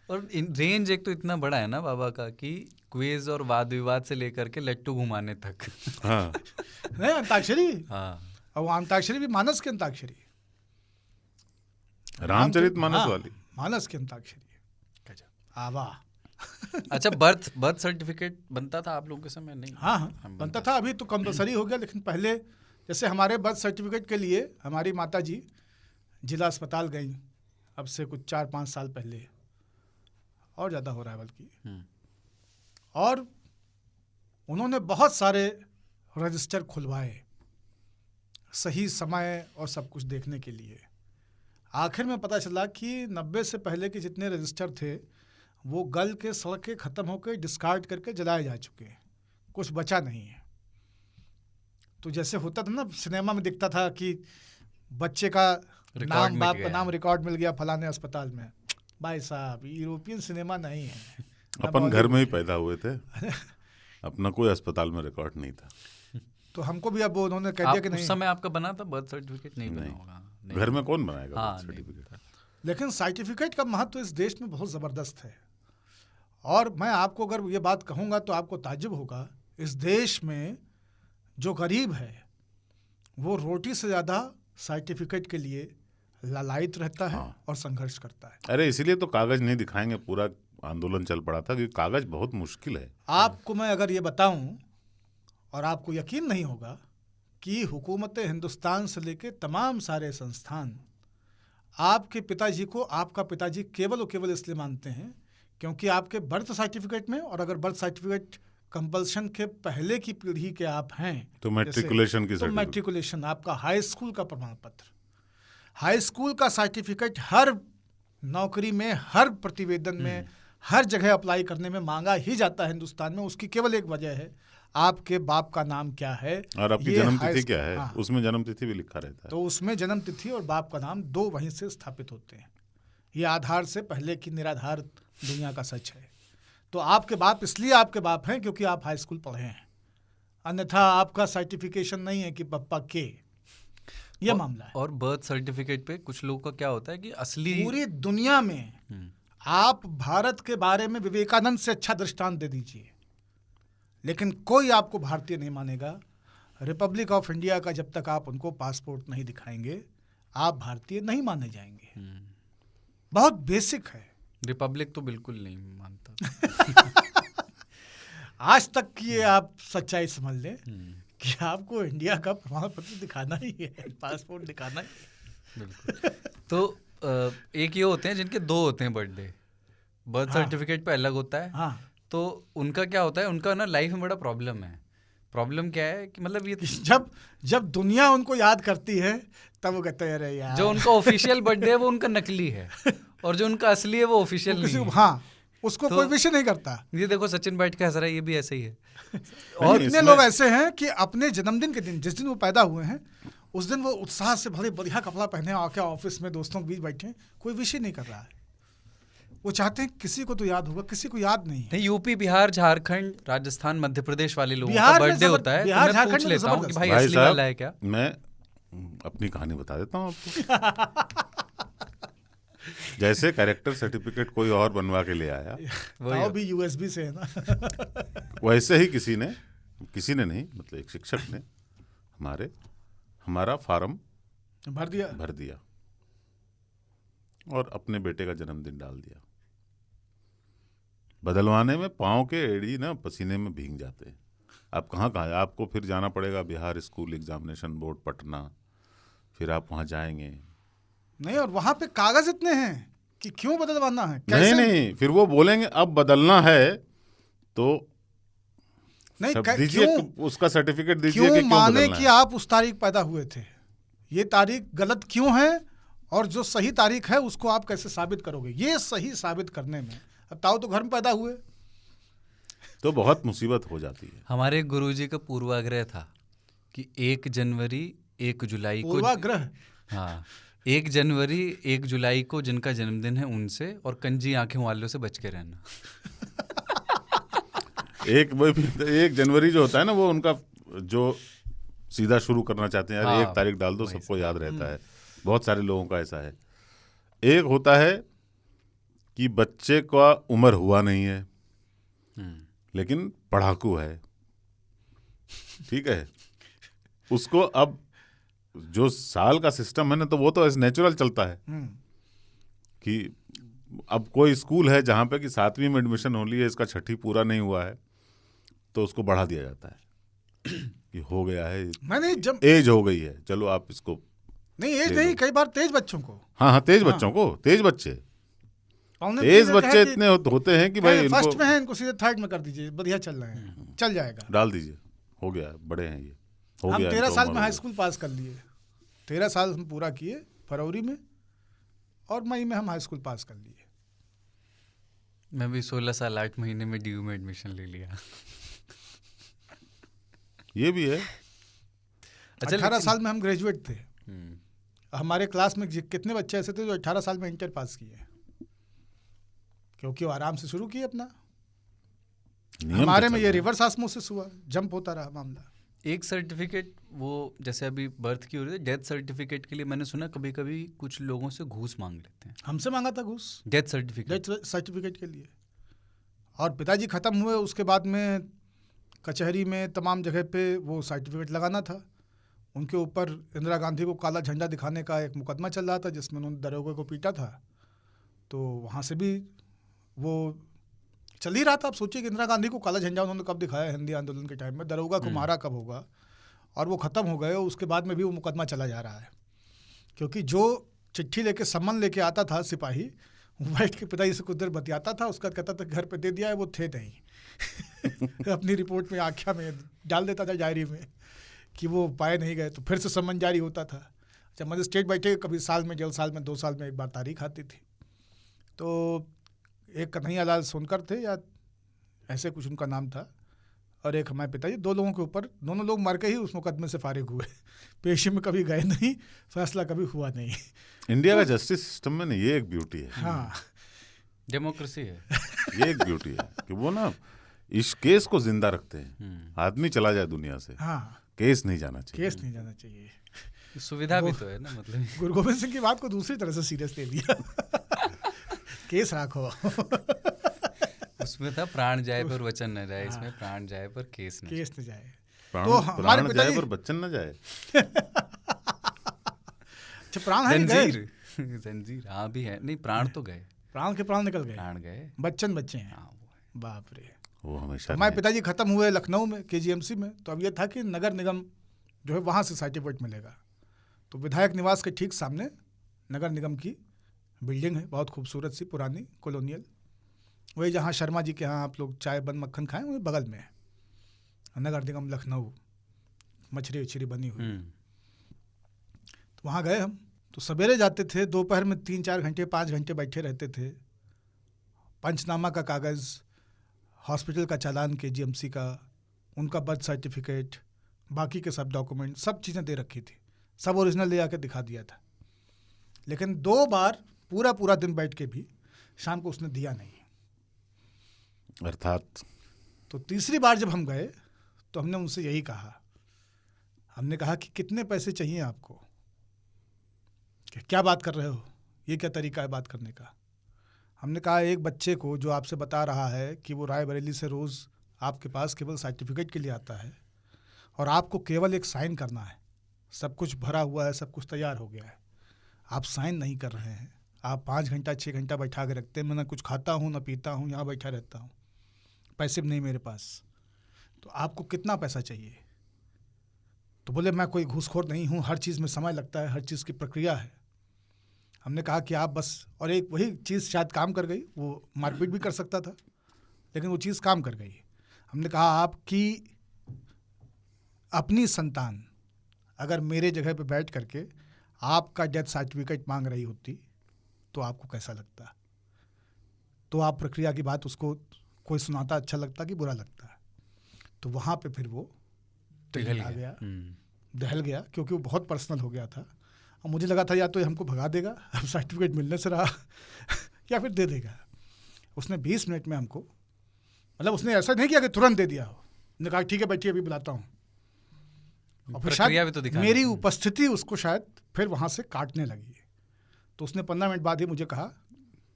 और रेंज एक तो इतना बड़ा है ना बाबा का, कि क्विज और वाद विवाद से लेकर के लट्टू घुमाने तक। हाँ, नहीं, अंताक्षरी। हाँ, और वो अंताक्षरी भी मानस की अंताक्षरी, रामचरितमानस हाँ, वाली, मानस की अंताक्षरी। आवा। अच्छा, बर्थ सर्टिफिकेट बनता था आप लोगों के समय? नहीं, हाँ, बनता था। अभी तो कंपलसरी हो गया, लेकिन पहले जैसे हमारे बर्थ सर्टिफिकेट के लिए हमारी माता जी जिला अस्पताल गई, अब से कुछ 4-5 साल पहले, और ज़्यादा हो रहा है बल्कि, और उन्होंने बहुत सारे रजिस्टर खुलवाए सही समय और सब कुछ देखने के लिए। आखिर में पता चला कि 90 से पहले के जितने रजिस्टर थे वो गल के, सड़ के, ख़त्म होकर डिस्कार्ड करके जलाए जा चुके हैं, कुछ बचा नहीं है। तो जैसे होता था ना, सिनेमा में दिखता था कि बच्चे का नाम, बाप का नाम रिकॉर्ड मिल गया फलाने अस्पताल में। भाई साहब, यूरोपियन सिनेमा नहीं है। अपन घर में ही पैदा हुए थे, अपना कोई अस्पताल में रिकॉर्ड नहीं था। तो हमको भी अब उन्होंने कह दिया कि नहीं। उस समय आपका बना था बर्थ सर्टिफिकेट? नहीं बना होगा। घर में कौन बनाएगा हाँ, बर्थ सर्टिफिकेट? लेकिन सर्टिफिकेट का महत्व इस देश में बहुत ज़बरदस्त है। और मैं आपको अगर ये बात कहूँगा तो आपको ताज्जुब होगा, इस देश में जो गरीब है वो रोटी से ज़्यादा सर्टिफिकेट के लिए लालायित रहता है और संघर्ष करता है। अरे इसीलिए तो कागज नहीं दिखाएंगे पूरा आंदोलन चल पड़ा था, क्योंकि कागज बहुत मुश्किल है। आपको मैं अगर ये बताऊं और आपको यकीन नहीं होगा कि हुकूमत हिंदुस्तान से लेके तमाम सारे संस्थान आपके पिताजी को आपका पिताजी केवल और केवल इसलिए मानते हैं क्योंकि आपके बर्थ सर्टिफिकेट में, और अगर बर्थ सर्टिफिकेट कंपल्शन के पहले की पीढ़ी के आप हैं तो मैट्रिकुलेशन की तो मैट्रिकुलेशन आपका हाई स्कूल का प्रमाण पत्र, हाई स्कूल का सर्टिफिकेट हर नौकरी में, हर प्रतिवेदन में, हर जगह अप्लाई करने में मांगा ही जाता है हिंदुस्तान में। उसकी केवल एक वजह है, आपके बाप का नाम क्या है और आपकी जन्म तिथि क्या है। हाँ। उसमें जन्म तिथि भी लिखा रहता है, तो उसमें जन्म तिथि और बाप का नाम दो वहीं से स्थापित होते हैं। ये आधार से पहले की निराधार दुनिया का सच है। तो आपके बाप इसलिए आपके बाप हैं क्योंकि आप हाई स्कूल पढ़े हैं, अन्यथा आपका सर्टिफिकेशन नहीं है कि पप्पा के। यह मामला है। और बर्थ सर्टिफिकेट पे कुछ लोगों का क्या होता है कि असली पूरी दुनिया में आप भारत के बारे में विवेकानंद से अच्छा दृष्टांत दे दीजिए, लेकिन कोई आपको भारतीय नहीं मानेगा। रिपब्लिक ऑफ इंडिया का जब तक आप उनको पासपोर्ट नहीं दिखाएंगे, आप भारतीय नहीं माने जाएंगे। बहुत बेसिक है। रिपब्लिक तो बिल्कुल नहीं मानता। आज तक की ये आप सच्चाई समझ लें कि आपको इंडिया का प्रमाण पत्र दिखाना ही है, पासपोर्ट दिखाना ही है। बिल्कुल। तो एक ये होते हैं जिनके दो होते हैं बर्थडे, बर्थ सर्टिफिकेट पे अलग होता है। हाँ। तो उनका क्या होता है, उनका ना लाइफ में बड़ा प्रॉब्लम है। प्रॉब्लम क्या है कि मतलब ये जब दुनिया उनको याद करती है तब वो कहते हैं अरे यार, जो उनका ऑफिशियल बर्थडे है वो उनका नकली है और जो उनका असली है वो ऑफिशियल नहीं है। हाँ, उसको कोई विषय नहीं करता। ये देखो सचिन बैठ के हंस रहा है, ये भी ऐसे ही है। और इतने लोग ऐसे हैं कि अपने जन्मदिन के दिन, जिस दिन वो पैदा हुए हैं, उस दिन वो उत्साह से भले बढ़िया कपड़ा पहने आके ऑफिस में दोस्तों के बीच बैठे, कोई विषय नहीं कर रहा है। वो चाहते हैं किसी को तो याद होगा, किसी को याद नहीं है। यूपी, बिहार, झारखंड, राजस्थान, मध्य प्रदेश वाले लोगों का बर्थडे होता है, तो मैं पूछ लेता हूँ कि भाई असली वाला है क्या? मैं अपनी कहानी बता देता हूँ आपको। जैसे कैरेक्टर सर्टिफिकेट कोई और बनवा के ले आया, वो भी यूएसबी से है ना। वैसे ही किसी ने नहीं, मतलब एक शिक्षक ने हमारा फार्म भर दिया और अपने बेटे का जन्मदिन डाल दिया। बदलवाने में पाँव के एड़ी ना पसीने में भीग जाते हैं। आप कहाँ आपको फिर जाना पड़ेगा Bihar school examination board Patna, फिर आप वहाँ जाएंगे। नहीं, और वहाँ पे कागज इतने हैं कि क्यों बदलवाना है, कैसे? नहीं, फिर वो बोलेंगे अब बदलना है तो नहीं दीजिए, उसका सर्टिफिकेट दीजिए। क्यों माने कि आप उस तारीख पैदा हुए थे, ये तारीख गलत क्यों है, और जो सही तारीख है उसको आप कैसे साबित करोगे? ये सही साबित करने में अब ताऊ तो घर में पैदा हुए, तो बहुत मुसीबत हो जाती है। हमारे गुरुजी का पूर्वाग्रह था कि 1 जनवरी 1 जुलाई को, पूर्वाग्रह, हाँ, 1 जनवरी 1 जुलाई को जिनका जन्मदिन है उनसे और कंजी आंखें वालों से बच के रहना। 1 जनवरी जो होता है ना, वो उनका जो सीधा शुरू करना चाहते हैं, यार 1 तारीख डाल दो, सबको याद रहता है। बहुत सारे लोगों का ऐसा है। एक होता है कि बच्चे का उम्र हुआ नहीं है लेकिन पढ़ाकू है, ठीक है, उसको अब जो साल का सिस्टम है ना, तो वो तो ऐसे नेचुरल चलता है कि अब कोई स्कूल है जहाँ पे कि 7वीं में एडमिशन हो ली है, इसका 6ठी पूरा नहीं हुआ है, तो उसको बढ़ा दिया जाता है कि हो गया है, एज हो गई है, चलो आप इसको। नहीं, एज नहीं, कई बार तेज बच्चों को, हाँ, तेज बच्चों को, तेज बच्चे इतने होते हैं कि भाई फर्स्ट में है, इनको सीधे 3rd में कर दीजिए, बढ़िया चल रहे हैं, चल जाएगा, डाल दीजिए, हो गया, बड़े हैं ये, हो हम गया। 13 साल में हाई स्कूल पास कर लिए, 13 साल हम पूरा किए फरवरी में, और मई में हम हाई स्कूल पास कर लिए। मैं भी 16 साल 8 महीने में DU में एडमिशन ले लिया। ये भी है। 18 साल में हम ग्रेजुएट थे। हमारे क्लास में कितने बच्चे ऐसे थे जो 18 साल में इंटर पास किए, क्योंकि वो आराम से शुरू किए अपना। हमारे में ये रिवर्स ऑस्मोसिस हुआ, जंप होता रहा मामला। एक सर्टिफिकेट वो जैसे अभी बर्थ की हो रही है, डेथ सर्टिफिकेट के लिए मैंने सुना कभी कभी कुछ लोगों से घूस मांग लेते हैं। हमसे मांगा था घूस डेथ सर्टिफिकेट डेथ सर्टिफिकेट के लिए। और पिताजी ख़त्म हुए उसके बाद में कचहरी में तमाम जगह पे वो सर्टिफिकेट लगाना था। उनके ऊपर इंदिरा गांधी को काला झंडा दिखाने का एक मुकदमा चल रहा था जिसमें उन्होंने दरोगा को पीटा था, तो वहाँ से भी वो चल ही रहा था। आप सोचिए कि इंदिरा गांधी को काला झंडा उन्होंने कब दिखाया, हिंदी आंदोलन के टाइम में, दरोगा को मारा कब होगा, और वो ख़त्म हो गए। उसके बाद में भी वो मुकदमा चला जा रहा है, क्योंकि जो चिट्ठी लेके सम्मन लेके आता था सिपाही, वो बैठ के पिताजी से कुछ देर बतियाता था, उसका कहता था घर पे दे दिया है, वो थे नहीं अपनी रिपोर्ट में आख्या में डाल देता था डायरी में कि वो पाए नहीं गए, तो फिर से सम्मन जारी होता था। जब मजिस्ट्रेट बैठे कभी साल में, डेढ़ साल में, 2 साल में एक बार तारीख आती थी। तो एक कन्हैया लाल सोनकर थे या ऐसे कुछ उनका नाम था, और एक हमारे पिताजी, 2 लोगों के ऊपर, दोनों लोग मर के ही उस मुकदमे से फारिग हुए। पेशी में कभी गए नहीं, फैसला कभी हुआ नहीं। इंडिया का जस्टिस सिस्टम में ना ये एक ब्यूटी है। हाँ, डेमोक्रेसी है। ये एक ब्यूटी है कि वो ना इस केस को जिंदा रखते हैं। आदमी चला जाए दुनिया से, हाँ, केस नहीं जाना चाहिए। केस नहीं जाना चाहिए। सुविधा भी तो है ना, मतलब गुरु गोविंद सिंह की बात को दूसरी तरह से सीरियस ले लिया केस राखो उसमें था प्राण जाए पर वचन न जाए, इसमें प्राण जाए पर केस न केस न जाए। प्राण जाए पर बच्चन न जाए। अच्छा, प्राण है गए? जंजीर हाँ भी है, नहीं प्राण तो गए, प्राण के प्राण निकल गए, प्राण गए, बच्चन बच्चे हैं। हाँ वो है। बाप रे। वो हमेशा हमारे पिताजी खत्म हुए लखनऊ में KGMC में, तो अब ये था कि नगर निगम जो है वहाँ से सर्टिफिकेट मिलेगा। तो विधायक निवास के ठीक सामने नगर निगम की बिल्डिंग है, बहुत खूबसूरत सी पुरानी कॉलोनियल, वही जहाँ शर्मा जी के यहाँ आप लोग चाय बन मक्खन खाएं, वही बगल में है नगर निगम लखनऊ, मछली उछरी बनी हुई। तो वहाँ गए हम, तो सवेरे जाते थे, दोपहर में 3-4 घंटे 5 घंटे बैठे रहते थे। पंचनामा का कागज़, हॉस्पिटल का चालान KGMC का, उनका बर्थ सर्टिफिकेट, बाकी के सब डॉक्यूमेंट, सब चीज़ें दे रखी थी, सब ओरिजिनल ले आकर दिखा दिया था। लेकिन 2 बार पूरा दिन बैठ के भी शाम को उसने दिया नहीं। अर्थात तो तीसरी बार जब हम गए तो हमने उनसे यही कहा, हमने कहा कि कितने पैसे चाहिए आपको, क्या बात कर रहे हो, ये क्या तरीका है बात करने का। हमने कहा एक बच्चे को जो आपसे बता रहा है कि वो रायबरेली से रोज़ आपके पास केवल सर्टिफिकेट के लिए आता है और आपको केवल एक साइन करना है, सब कुछ भरा हुआ है, सब कुछ तैयार हो गया है, आप साइन नहीं कर रहे हैं, आप 5 घंटा 6 घंटा बैठा के रखते हैं, मैं ना कुछ खाता हूँ ना पीता हूँ, यहाँ बैठा रहता हूँ, पैसे भी नहीं मेरे पास, तो आपको कितना पैसा चाहिए। तो बोले मैं कोई घूसखोर नहीं हूँ, हर चीज़ में समय लगता है, हर चीज़ की प्रक्रिया है। हमने कहा कि आप बस, और एक वही चीज़ शायद काम कर गई, वो मारपीट भी कर सकता था लेकिन वो चीज़ काम कर गई। हमने कहा आपकी अपनी संतान अगर मेरे जगह पे बैठ करके आपका डेथ सर्टिफिकेट मांग रही होती तो आपको कैसा लगता, तो आप प्रक्रिया की बात उसको कोई सुनाता अच्छा लगता कि बुरा लगता। तो वहाँ पे फिर वो दहल गया क्योंकि वो बहुत पर्सनल हो गया था। और मुझे लगा था या तो हमको भगा देगा सर्टिफिकेट मिलने से रहा या फिर दे देगा। उसने 20 मिनट में हमको, मतलब उसने ऐसा नहीं किया कि तुरंत दे दिया हो, उसने कहा ठीक है बैठिए अभी बुलाता हूँ, और फिर शायद तो मेरी उपस्थिति उसको शायद फिर वहाँ से काटने लगी। तो उसने 15 मिनट बाद ही मुझे कहा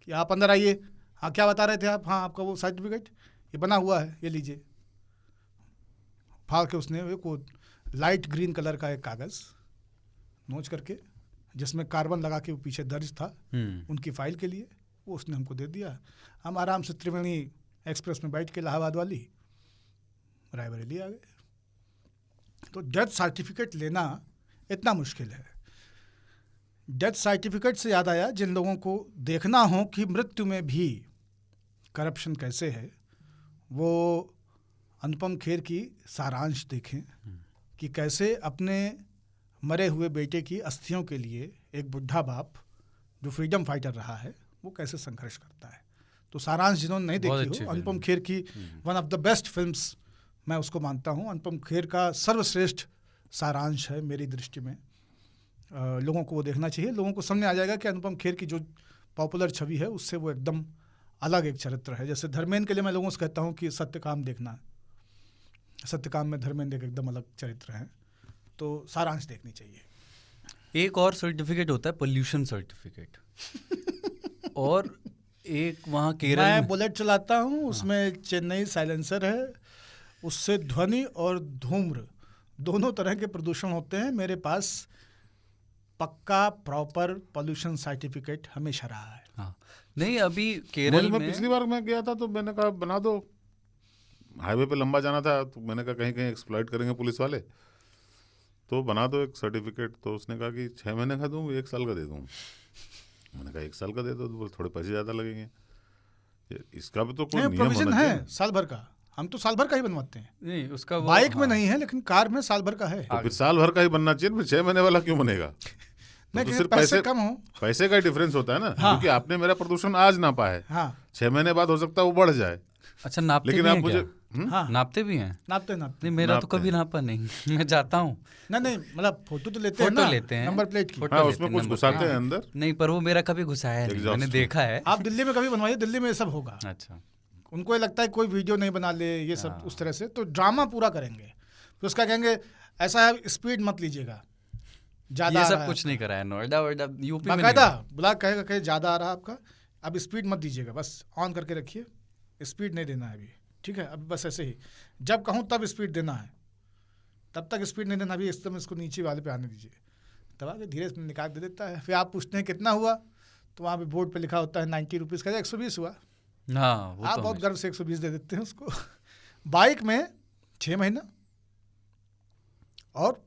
कि आप अंदर आइए। हाँ क्या बता रहे थे आप? हाँ आपका वो सर्टिफिकेट ये बना हुआ है, ये लीजिए। फाड़ के उसने वो लाइट ग्रीन कलर का एक कागज़ नोच करके जिसमें कार्बन लगा के वो पीछे दर्ज था उनकी फाइल के लिए, वो उसने हमको दे दिया। हम आराम से त्रिवेणी एक्सप्रेस में बैठ के इलाहाबाद वाली रायबरेली आ गए। तो डेथ सर्टिफिकेट लेना इतना मुश्किल है। डेथ सर्टिफिकेट से याद आया, जिन लोगों को देखना हो कि मृत्यु में भी करप्शन कैसे है, वो अनुपम खेर की सारांश देखें कि कैसे अपने मरे हुए बेटे की अस्थियों के लिए एक बुढ़ा बाप जो फ्रीडम फाइटर रहा है वो कैसे संघर्ष करता है। तो सारांश जिन्होंने नहीं देखी हो, अनुपम खेर की one of the best films मैं उसको मानता हूँ। अनुपम खेर का सर्वश्रेष्ठ सारांश है मेरी दृष्टि में। लोगों को वो देखना चाहिए, लोगों को समझ आ जाएगा कि अनुपम खेर की जो पॉपुलर छवि है उससे वो एकदम अलग एक चरित्र है। जैसे धर्मेंद्र के लिए मैं लोगों से कहता हूँ कि सत्यकाम देखना, सत्यकाम में धर्मेंद्र के एकदम अलग चरित्र हैं, तो सारांश देखनी चाहिए। एक और सर्टिफिकेट होता है पोल्यूशन सर्टिफिकेट और एक वहाँ केरल मैं में बुलेट चलाता हूँ, उसमें चेन्नई साइलेंसर है, उससे ध्वनि और धूम्र दोनों तरह के प्रदूषण होते हैं। मेरे पास पक्का प्रॉपर पोल्यूशन सर्टिफिकेट हमेशा रहा है। हाँ नहीं, अभी केरल में पिछली बार मैं गया था तो मैंने कहा बना दो, हाईवे पे लंबा जाना था तो मैंने कहा कहीं कहीं एक्सप्लॉइट करेंगे पुलिस वाले, तो बना दो एक सर्टिफिकेट। तो उसने कहा कि 6 महीने का दूँ 1 साल का दे दूँ। मैंने कहा 1 साल का दे दो, तो बोले थोड़े पैसे ज़्यादा लगेंगे। इसका भी तो कोई नियम प्रोविजन होना है चाहिए। साल भर का, हम तो साल भर का ही बनवाते हैं। नहीं उसका वो, बाइक में हाँ। नहीं है, लेकिन कार में साल भर का है। तो फिर साल भर का ही बनना चाहिए, फिर 6 महीने वाला क्यों बनेगा? नहीं, तो कि सिर्फ पैसे कम हो। पैसे का ही डिफरेंस होता है ना, क्योंकि आपने मेरा प्रदूषण आज नापा है, हाँ 6 महीने बाद हो सकता है वो बढ़ जाए। अच्छा नापते लेकिन भी आप हैं मुझे क्या? हाँ नापते भी हैं? नापते नहीं मेरा तो नापते कभी हैं। नापा नहीं मैं जाता हूँ। नहीं मतलब फोटो तो लेते हैं फोटो ना, लेते हैं, नंबर प्लेट की। फोटो हाँ लेते उसमें हैं, कुछ नंबर घुसाते प्लेट। हैं अंदर। नहीं पर वो मेरा कभी घुसाया नहीं, Exhaust मैंने में। देखा है। आप दिल्ली में कभी बनवाइए, दिल्ली में ये सब होगा। अच्छा उनको ये लगता है कोई वीडियो नहीं बना ले, ये सब उस तरह से तो ड्रामा पूरा करेंगे। फिर उसका कहेंगे ऐसा है, स्पीड मत लीजिएगा, ज़्यादा ये आ रहा सब है कुछ नहीं करा है, नोएडा वोएडा यूपी में बाकायदा नहीं। बुला कहेगा कि ज़्यादा आ रहा है आपका, अब स्पीड मत दीजिएगा, बस ऑन करके रखिए, स्पीड नहीं देना है अभी, ठीक है? अब बस ऐसे ही जब कहूँ तब स्पीड देना है, तब तक स्पीड नहीं देना, अभी एकदम इसको नीचे वाले पे आने दीजिए। तब आगे धीरे से निकाल दे देता है। फिर आप पूछते हैं कितना हुआ, तो वहाँ पे बोर्ड पे लिखा होता है 90 रुपीज़ का, 120 हुआ। हाँ वो आप तो बहुत हमेशा। गर्व से 120 दे देते हैं उसको। बाइक में 6 महीना और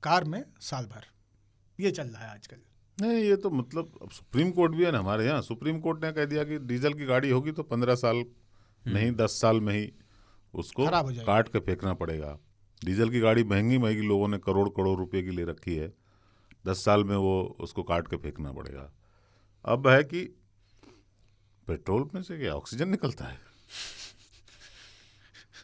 कार में साल भर, ये चल रहा है आजकल। नहीं ये तो मतलब अब सुप्रीम कोर्ट भी है ना हमारे यहाँ, सुप्रीम कोर्ट ने कह दिया कि डीजल की गाड़ी होगी तो 15 साल नहीं 10 साल में ही उसको खराब हो जाएगी। काट के फेंकना पड़ेगा। डीजल की गाड़ी महंगी महंगी लोगों ने करोड़ करोड़ रुपए की ले रखी है, 10 साल में वो उसको काट के फेंकना पड़ेगा। अब है कि पेट्रोल में से क्या ऑक्सीजन निकलता है?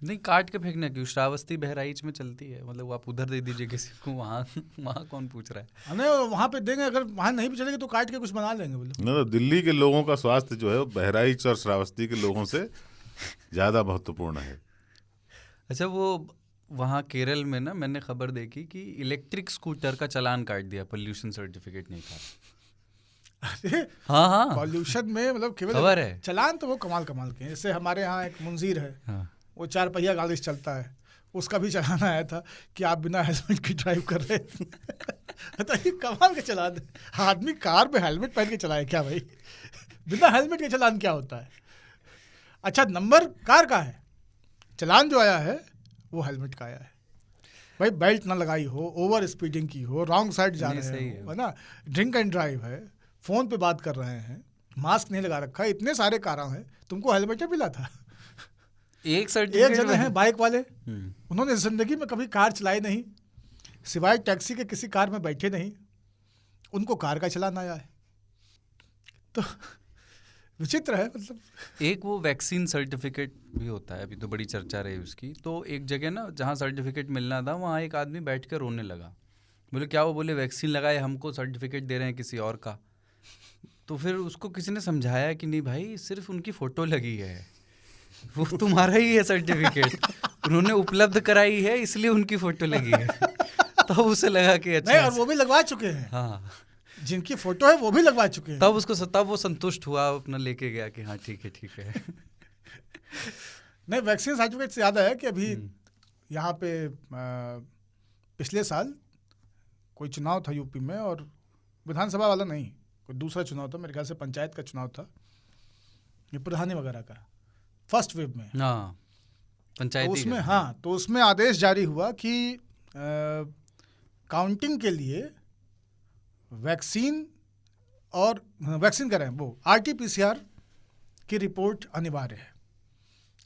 नहीं काट के फेंकना क्यों, श्रावस्ती बहराइच में चलती है, मतलब आप उधर दे दीजिए किसी को, वहाँ वहाँ कौन पूछ रहा है। नहीं वहाँ पे देंगे, अगर वहाँ नहीं भी चलेगी तो काट के कुछ बना लेंगे बोलो। ना तो दिल्ली के लोगों का स्वास्थ्य जो है वो बहराइच और श्रावस्ती के लोगों से ज़्यादा महत्वपूर्ण है। अच्छा वो वहाँ केरल में ना मैंने खबर देखी कि इलेक्ट्रिक स्कूटर का चालान काट दिया, पोल्यूशन सर्टिफिकेट नहीं था। हाँ पॉल्यूशन में मतलब खबर केवल है। चलान तो वो कमाल कमाल के हैं। जैसे हमारे यहाँ एक मुंजीर है, हाँ। वो 4 पहिया गाड़ी से चलता है, उसका भी चलान आया था कि आप बिना हेलमेट के ड्राइव कर रहे हैं। बताइए कमाल के चलान। आदमी कार में हेलमेट पहन के चलाए क्या भाई? बिना हेलमेट के चलान क्या होता है? अच्छा नंबर कार का है, चलान जो आया है वो हेलमेट का आया है। भाई बेल्ट ना लगाई हो, ओवर स्पीडिंग की हो, रॉन्ग साइड जा नहीं, रहे सही हो, है ना, ड्रिंक एंड ड्राइव है, फ़ोन पे बात कर रहे हैं, मास्क नहीं लगा रखा है, इतने सारे कारण हैं, तुमको हेलमेट मिला था। एक एक सर्टिफिकेट जने हैं बाइक वाले, हम्म। उन्होंने ज़िंदगी में कभी कार चलाई नहीं, सिवाय टैक्सी के किसी कार में बैठे नहीं, उनको कार का चलान आया है। तो विचित्र है मतलब। एक वो वैक्सीन सर्टिफिकेट भी होता है, अभी तो बड़ी चर्चा रही उसकी। तो एक जगह ना जहाँ सर्टिफिकेट मिलना था वहाँ एक आदमी बैठ कर रोने लगा। बोले क्या? वो बोले वैक्सीन लगाए, हमको सर्टिफिकेट दे रहे हैं किसी और का। तो फिर उसको किसी ने समझाया कि नहीं भाई सिर्फ उनकी फ़ोटो लगी है, वो तुम्हारा ही है सर्टिफिकेट, उन्होंने उपलब्ध कराई है इसलिए उनकी फ़ोटो लगी है। तो उसे लगा कि अच्छा नहीं, और वो भी लगवा चुके हैं, हाँ, जिनकी फोटो है वो भी लगवा चुके हैं। तब वो संतुष्ट हुआ, अपना लेके गया कि हाँ ठीक है। नहीं वैक्सीन सर्टिफिकेट से याद आया कि अभी यहाँ पे पिछले साल कोई चुनाव था यूपी में, और विधानसभा वाला नहीं, कोई दूसरा चुनाव था, मेरे ख्याल से पंचायत का चुनाव था, ये प्रधानी वगैरह का, फर्स्ट वेव में। हाँ पंचायती तो उसमें का। हाँ, तो उसमें आदेश जारी हुआ कि काउंटिंग के लिए वैक्सीन कह रहे हैं वो RT-PCR की रिपोर्ट अनिवार्य है।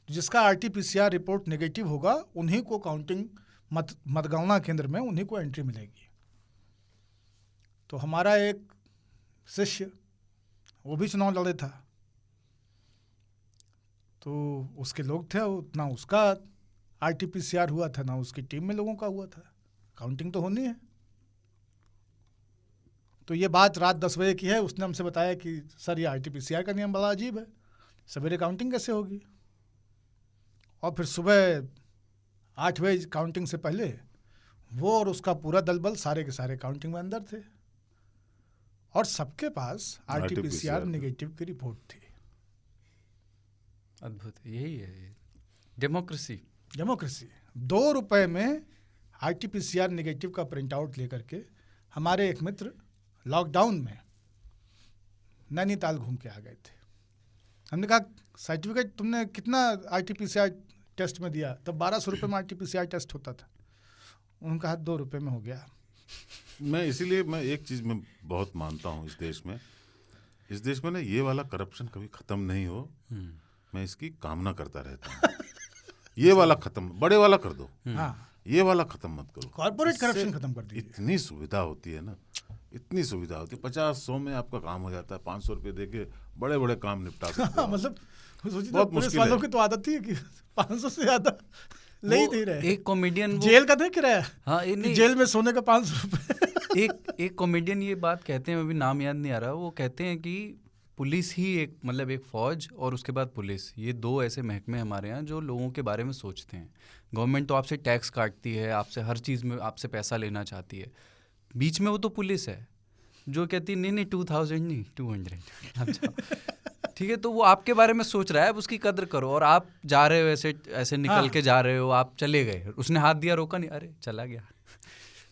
जिसका RT-PCR रिपोर्ट नेगेटिव होगा उन्हीं को काउंटिंग मतगणना केंद्र में उन्हीं को एंट्री मिलेगी। तो हमारा एक शिष्य वो भी चुनाव लड़े था, तो उसके लोग थे, उतना उसका RT-PCR हुआ था ना उसकी टीम में लोगों का हुआ था। काउंटिंग तो होनी है। तो ये बात रात 10 बजे की है, उसने हमसे बताया कि सर ये RT-PCR का नियम बड़ा अजीब है, सवेरे काउंटिंग कैसे होगी? और फिर सुबह 8 बजे काउंटिंग से पहले वो और उसका पूरा दलबल सारे के सारे काउंटिंग में अंदर थे और सबके पास RT-PCR नेगेटिव की रिपोर्ट थी। अद्भुत, यही है डेमोक्रेसी। 2 रुपए में RT-PCR नेगेटिव का प्रिंट आउट लेकर के हमारे एक मित्र लॉकडाउन में नैनीताल घूम के आ गए थे। हमने कहा सर्टिफिकेट तुमने कितना RT-PCR टेस्ट में दिया? तब 1200 रुपये में RT-PCR टेस्ट होता था। उन्होंने कहा 2 रुपये में हो गया। मैं इसीलिए मैं एक चीज़ में बहुत मानता हूँ इस देश में ना ये वाला करप्शन कभी ख़त्म नहीं हो, मैं इसकी कामना करता रहता हूँ। ये वाला ख़त्म, बड़े वाला कर दो, ये वाला ख़त्म मत करो। कॉर्पोरेट करप्शन खत्म कर दीजिए। इतनी सुविधा होती है ना, इतनी सुविधा होती है, 50-100 में आपका काम हो जाता है, 500 रुपये दे के बड़े बड़े काम निपटा सकते हो। मतलब सोचिए बहुत पुलिस मुश्किल वालों है। की तो आदत ही है कि 500 से ज़्यादा ले ही नहीं रहे। एक कॉमेडियन जेल का नहीं किराया, हाँ कि जेल में सोने का 500 रुपये। एक कॉमेडियन ये बात कहते हैं, अभी नाम याद नहीं आ रहा, वो कहते हैं कि पुलिस ही एक मतलब एक फौज और उसके बाद पुलिस, ये 2 ऐसे महकमे हमारे यहाँ जो लोगों के बारे में सोचते हैं। गवर्नमेंट तो आपसे टैक्स काटती है, आपसे हर चीज़ में आपसे पैसा लेना चाहती है, बीच में वो तो पुलिस है जो कहती है नहीं 2000 नहीं 200। अच्छा ठीक है, तो वो आपके बारे में सोच रहा है, अब उसकी कदर करो। और आप जा रहे हो ऐसे निकल के जा रहे हो, आप चले गए, उसने हाथ दिया, रोका नहीं, अरे चला गया,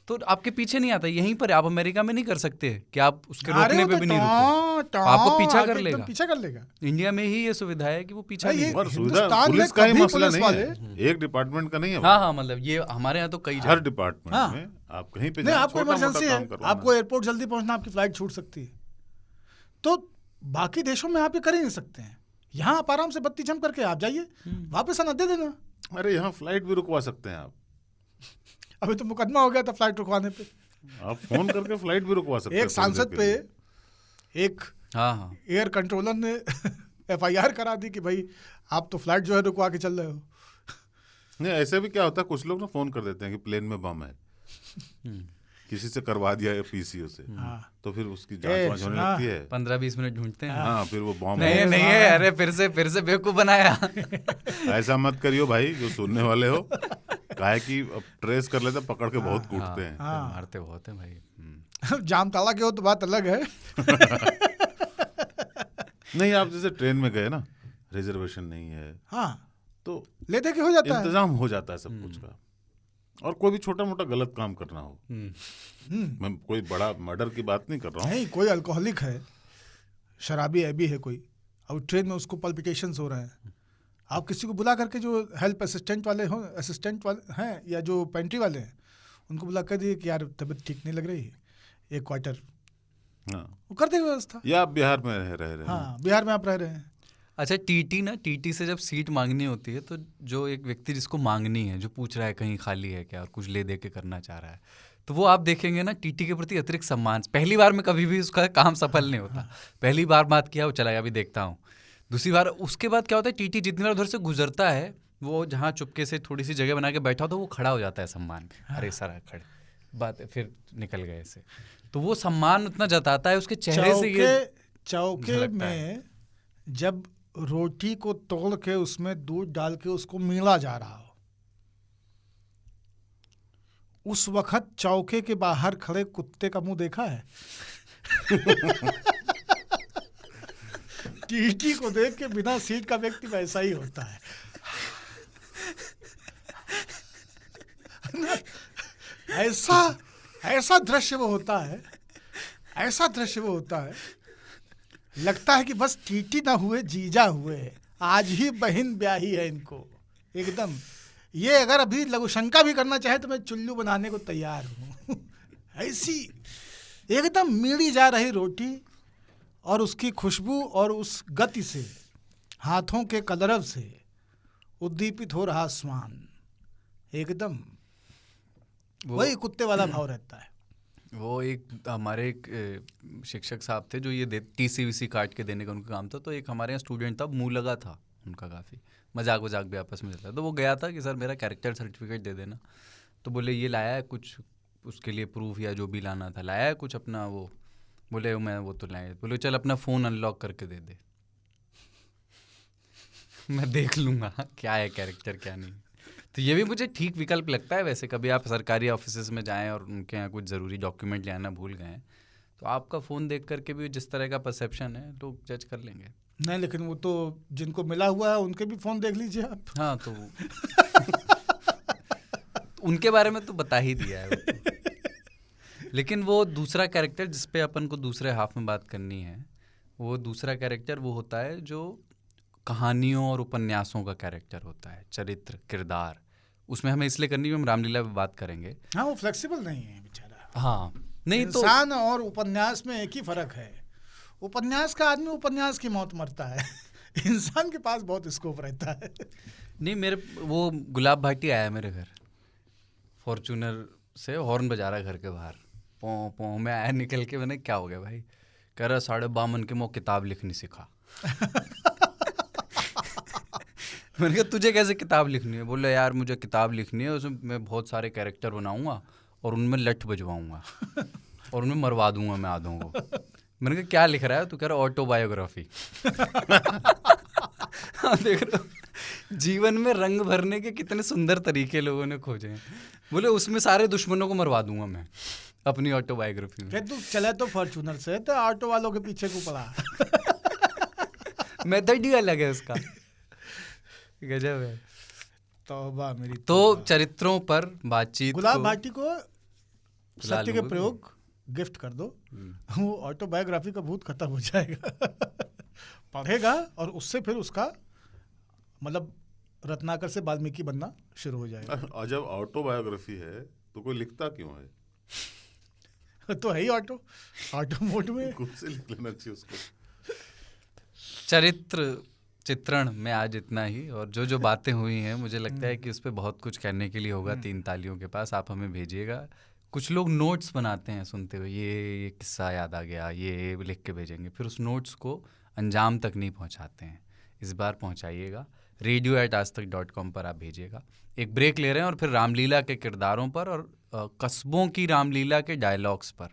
तो आपके पीछे नहीं आता। यहीं पर आप अमेरिका में नहीं कर सकते कि आप उसके रोकने पे भी नहीं रुको, आपको पीछा कर लेगा। इंडिया में ही ये सुविधा है कि वो पीछा नहीं पर सुविधा पुलिस का ही मसला नहीं है, एक डिपार्टमेंट का नहीं है। हाँ, मतलब ये हमारे यहाँ तो कई हर डिपार्टमेंट में आप कहीं पे आपको इमरजेंसी है, आपको एयरपोर्ट जल्दी पहुंचना, आपकी फ्लाइट छूट सकती है, तो बाकी देशों में आप ये कर ही नहीं सकते हैं। यहाँ आप आराम से बत्ती जम करके आप जाइए, वापस आना दे देना। अरे यहाँ फ्लाइट भी रुकवा सकते हैं आप। अभी तो मुकदमा हो गया था फ्लाइट रुकवाने पे, आप फोन करके फ्लाइट भी रुकवा सकते हैं। एक सांसद पे एक एयर कंट्रोलर ने FIR करा दी कि भाई आप तो फ्लाइट जो है रुकवा के चल रहे हो। नहीं, ऐसे भी क्या होता है, कुछ लोग ना फोन कर देते हैं कि प्लेन में बम है, किसी से करवा दिया है PCO से, तो फिर उसकी जांच होने लगती है, 15-20 मिनट ढूंढते हैं। हाँ, फिर वो बम नहीं है, अरे फिर से बेवकूफ बनाया। ऐसा मत करियो भाई, जो सुनने वाले हो, काहे कि अब ट्रेस कर लेते, पकड़ के बहुत कूटते हैं, मारते बहुत हैं भाई। जामताड़ा के हो तो बात अलग है। नहीं, आप जैसे ट्रेन में गए ना, रिजर्वेशन नहीं है, हाँ, तो ले दे के हो जाता है, इंतजाम हो जाता है सब कुछ का। और कोई भी छोटा मोटा गलत काम करना हो, मैं कोई बड़ा मर्डर की बात नहीं कर रहा हूँ, नहीं, कोई अल्कोहलिक है, शराबी ऐबी है कोई, और ट्रेन में उसको पल्पिटेशंस हो रहे हैं, आप किसी को बुला करके, जो हेल्प असिस्टेंट वाले हैं या जो पेंट्री वाले हैं, उनको बुला कर दिए कि यार तबीयत ठीक नहीं लग रही है, एक क्वार्टर, वो कर देगा व्यवस्था। या आप बिहार में रह रहे हैं? हाँ, बिहार में आप रह रहे हैं। अच्छा, टीटी से जब सीट मांगनी होती है, तो जो एक व्यक्ति जिसको मांगनी है, जो पूछ रहा है कहीं खाली है क्या और कुछ ले दे के करना चाह रहा है, तो वो आप देखेंगे ना, टीटी के प्रति अतिरिक्त सम्मान। पहली बार में कभी भी उसका काम सफल नहीं होता, पहली बार बात किया, वो चला गया, अभी देखता हूँ। दूसरी बार, उसके बाद क्या होता है, टीटी जितनी बार उधर से गुजरता है, वो जहाँ चुपके से थोड़ी सी जगह बना के बैठा हो, तो वो खड़ा हो जाता है सम्मान। अरे सर खड़े, बात फिर निकल गए ऐसे, तो वो सम्मान उतना जताता है उसके चेहरे से। ये चौके में जब रोटी को तोड़ के उसमें दूध डाल के उसको मीला जा रहा हो, उस वक्त चौके के बाहर खड़े कुत्ते का मुंह देखा है? टीटी को देख के बिना सीट का व्यक्ति वैसा ही होता है। ऐसा दृश्य वो होता है, ऐसा दृश्य वो होता है, लगता है कि बस टीटी ना हुए जीजा हुए, आज ही बहन ब्याही है इनको एकदम। ये अगर अभी लघुशंका भी करना चाहे तो मैं चुल्लू बनाने को तैयार हूँ। ऐसी एकदम मीड़ी जा रही रोटी और उसकी खुशबू और उस गति से, हाथों के कलरव से उद्दीपित हो रहा आसमान, एकदम वही कुत्ते वाला भाव रहता है। वो एक हमारे एक शिक्षक साहब थे जो ये TC काट के देने का उनका काम था, तो एक हमारे यहाँ स्टूडेंट था, मुँह लगा था उनका, काफ़ी मजाक वजाक भी आपस में चलता, तो वो गया था कि सर मेरा कैरेक्टर सर्टिफिकेट दे देना, तो बोले ये लाया है कुछ उसके लिए प्रूफ या जो भी लाना था, लाया है कुछ अपना? वो बोले मैं वो तो लाए। बोले चल अपना फ़ोन अनलॉक करके दे दे, मैं देख लूँगा क्या है कैरेक्टर क्या नहीं। तो ये भी मुझे ठीक विकल्प लगता है वैसे। कभी आप सरकारी ऑफिसेज में जाएं और उनके यहाँ कुछ ज़रूरी डॉक्यूमेंट ले आना भूल गए हैं, तो आपका फ़ोन देख करके भी जिस तरह का परसेप्शन है लोग जज कर लेंगे। नहीं, लेकिन वो तो जिनको मिला हुआ है उनके भी फ़ोन देख लीजिए आप। हाँ, तो उनके बारे में तो बता ही दिया है वो तो। लेकिन वो दूसरा कैरेक्टर जिस पे अपन को दूसरे हाफ में बात करनी है, वो दूसरा कैरेक्टर वो होता है जो कहानियों और उपन्यासों का कैरेक्टर होता है, चरित्र, किरदार। उसमें हमें इसलिए करनी है, हम रामलीला पे बात करेंगे। हाँ, वो फ्लेक्सिबल नहीं है बेचारा। हाँ, नहीं तो इंसान और उपन्यास में एक ही फर्क है, उपन्यास का आदमी उपन्यास की मौत मरता है इंसान के पास बहुत स्कोप रहता है। नहीं, मेरे वो गुलाब भाटी आया मेरे घर, फॉर्चूनर से हॉर्न बजा रहा है घर के बाहर, पों पों में आया निकल के। मैंने क्या हो गया भाई? कह रहा 52 के मैं किताब लिखनी सीखा। मैंने कहा तुझे कैसे किताब लिखनी है? बोले यार मुझे किताब लिखनी है, उसमें मैं बहुत सारे कैरेक्टर बनाऊंगा और उनमें लठ बजवाऊंगा और उनमें मरवा दूंगा मैं आधों को। मैंने कहा क्या लिख रहा है? तो कह रहा ऑटोबायोग्राफी। देख रहे हो जीवन में रंग भरने के कितने सुंदर तरीके लोगों ने खोजे हैं। बोले उसमें सारे दुश्मनों को मरवा दूंगा मैं अपनी ऑटोबायोग्राफी में। तू चले तो फॉर्चूनर से, तो ऑटो वालों के पीछे को पड़ा। मेथड ही अलग है उसका। गजब है। तौबा मेरी तो तौबा। चरित्रों पर बातचीत गुलाब भाटी को सत्य के लूंगा। प्रयोग गिफ्ट कर दो, वो ऑटोबायोग्राफी का भूत खत्म हो जाएगा। पढ़ेगा और उससे फिर उसका मतलब रत्नाकर से वाल्मीकि बनना शुरू हो जाएगा। और जब ऑटोबायोग्राफी है तो कोई लिखता क्यों है? तो है ही ऑटो मोड में। खुद से लिख लेना चाहिए उसको। चरित्र चित्रण में आज इतना ही। और जो जो बातें हुई हैं मुझे लगता है कि उस पर बहुत कुछ करने के लिए होगा। 3 तालियों के पास आप हमें भेजिएगा। कुछ लोग नोट्स बनाते हैं सुनते हुए, ये किस्सा याद आ गया, ये लिख के भेजेंगे, फिर उस नोट्स को अंजाम तक नहीं पहुंचाते हैं। इस बार पहुंचाइएगा। radio@aajtak.com पर आप भेजिएगा। एक ब्रेक ले रहे हैं और फिर रामलीला के किरदारों पर और कस्बों की रामलीला के डायलॉग्स पर,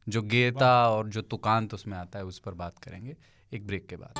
जो गेयता और जो तुकांत उसमें आता है, उस पर बात करेंगे एक ब्रेक के बाद।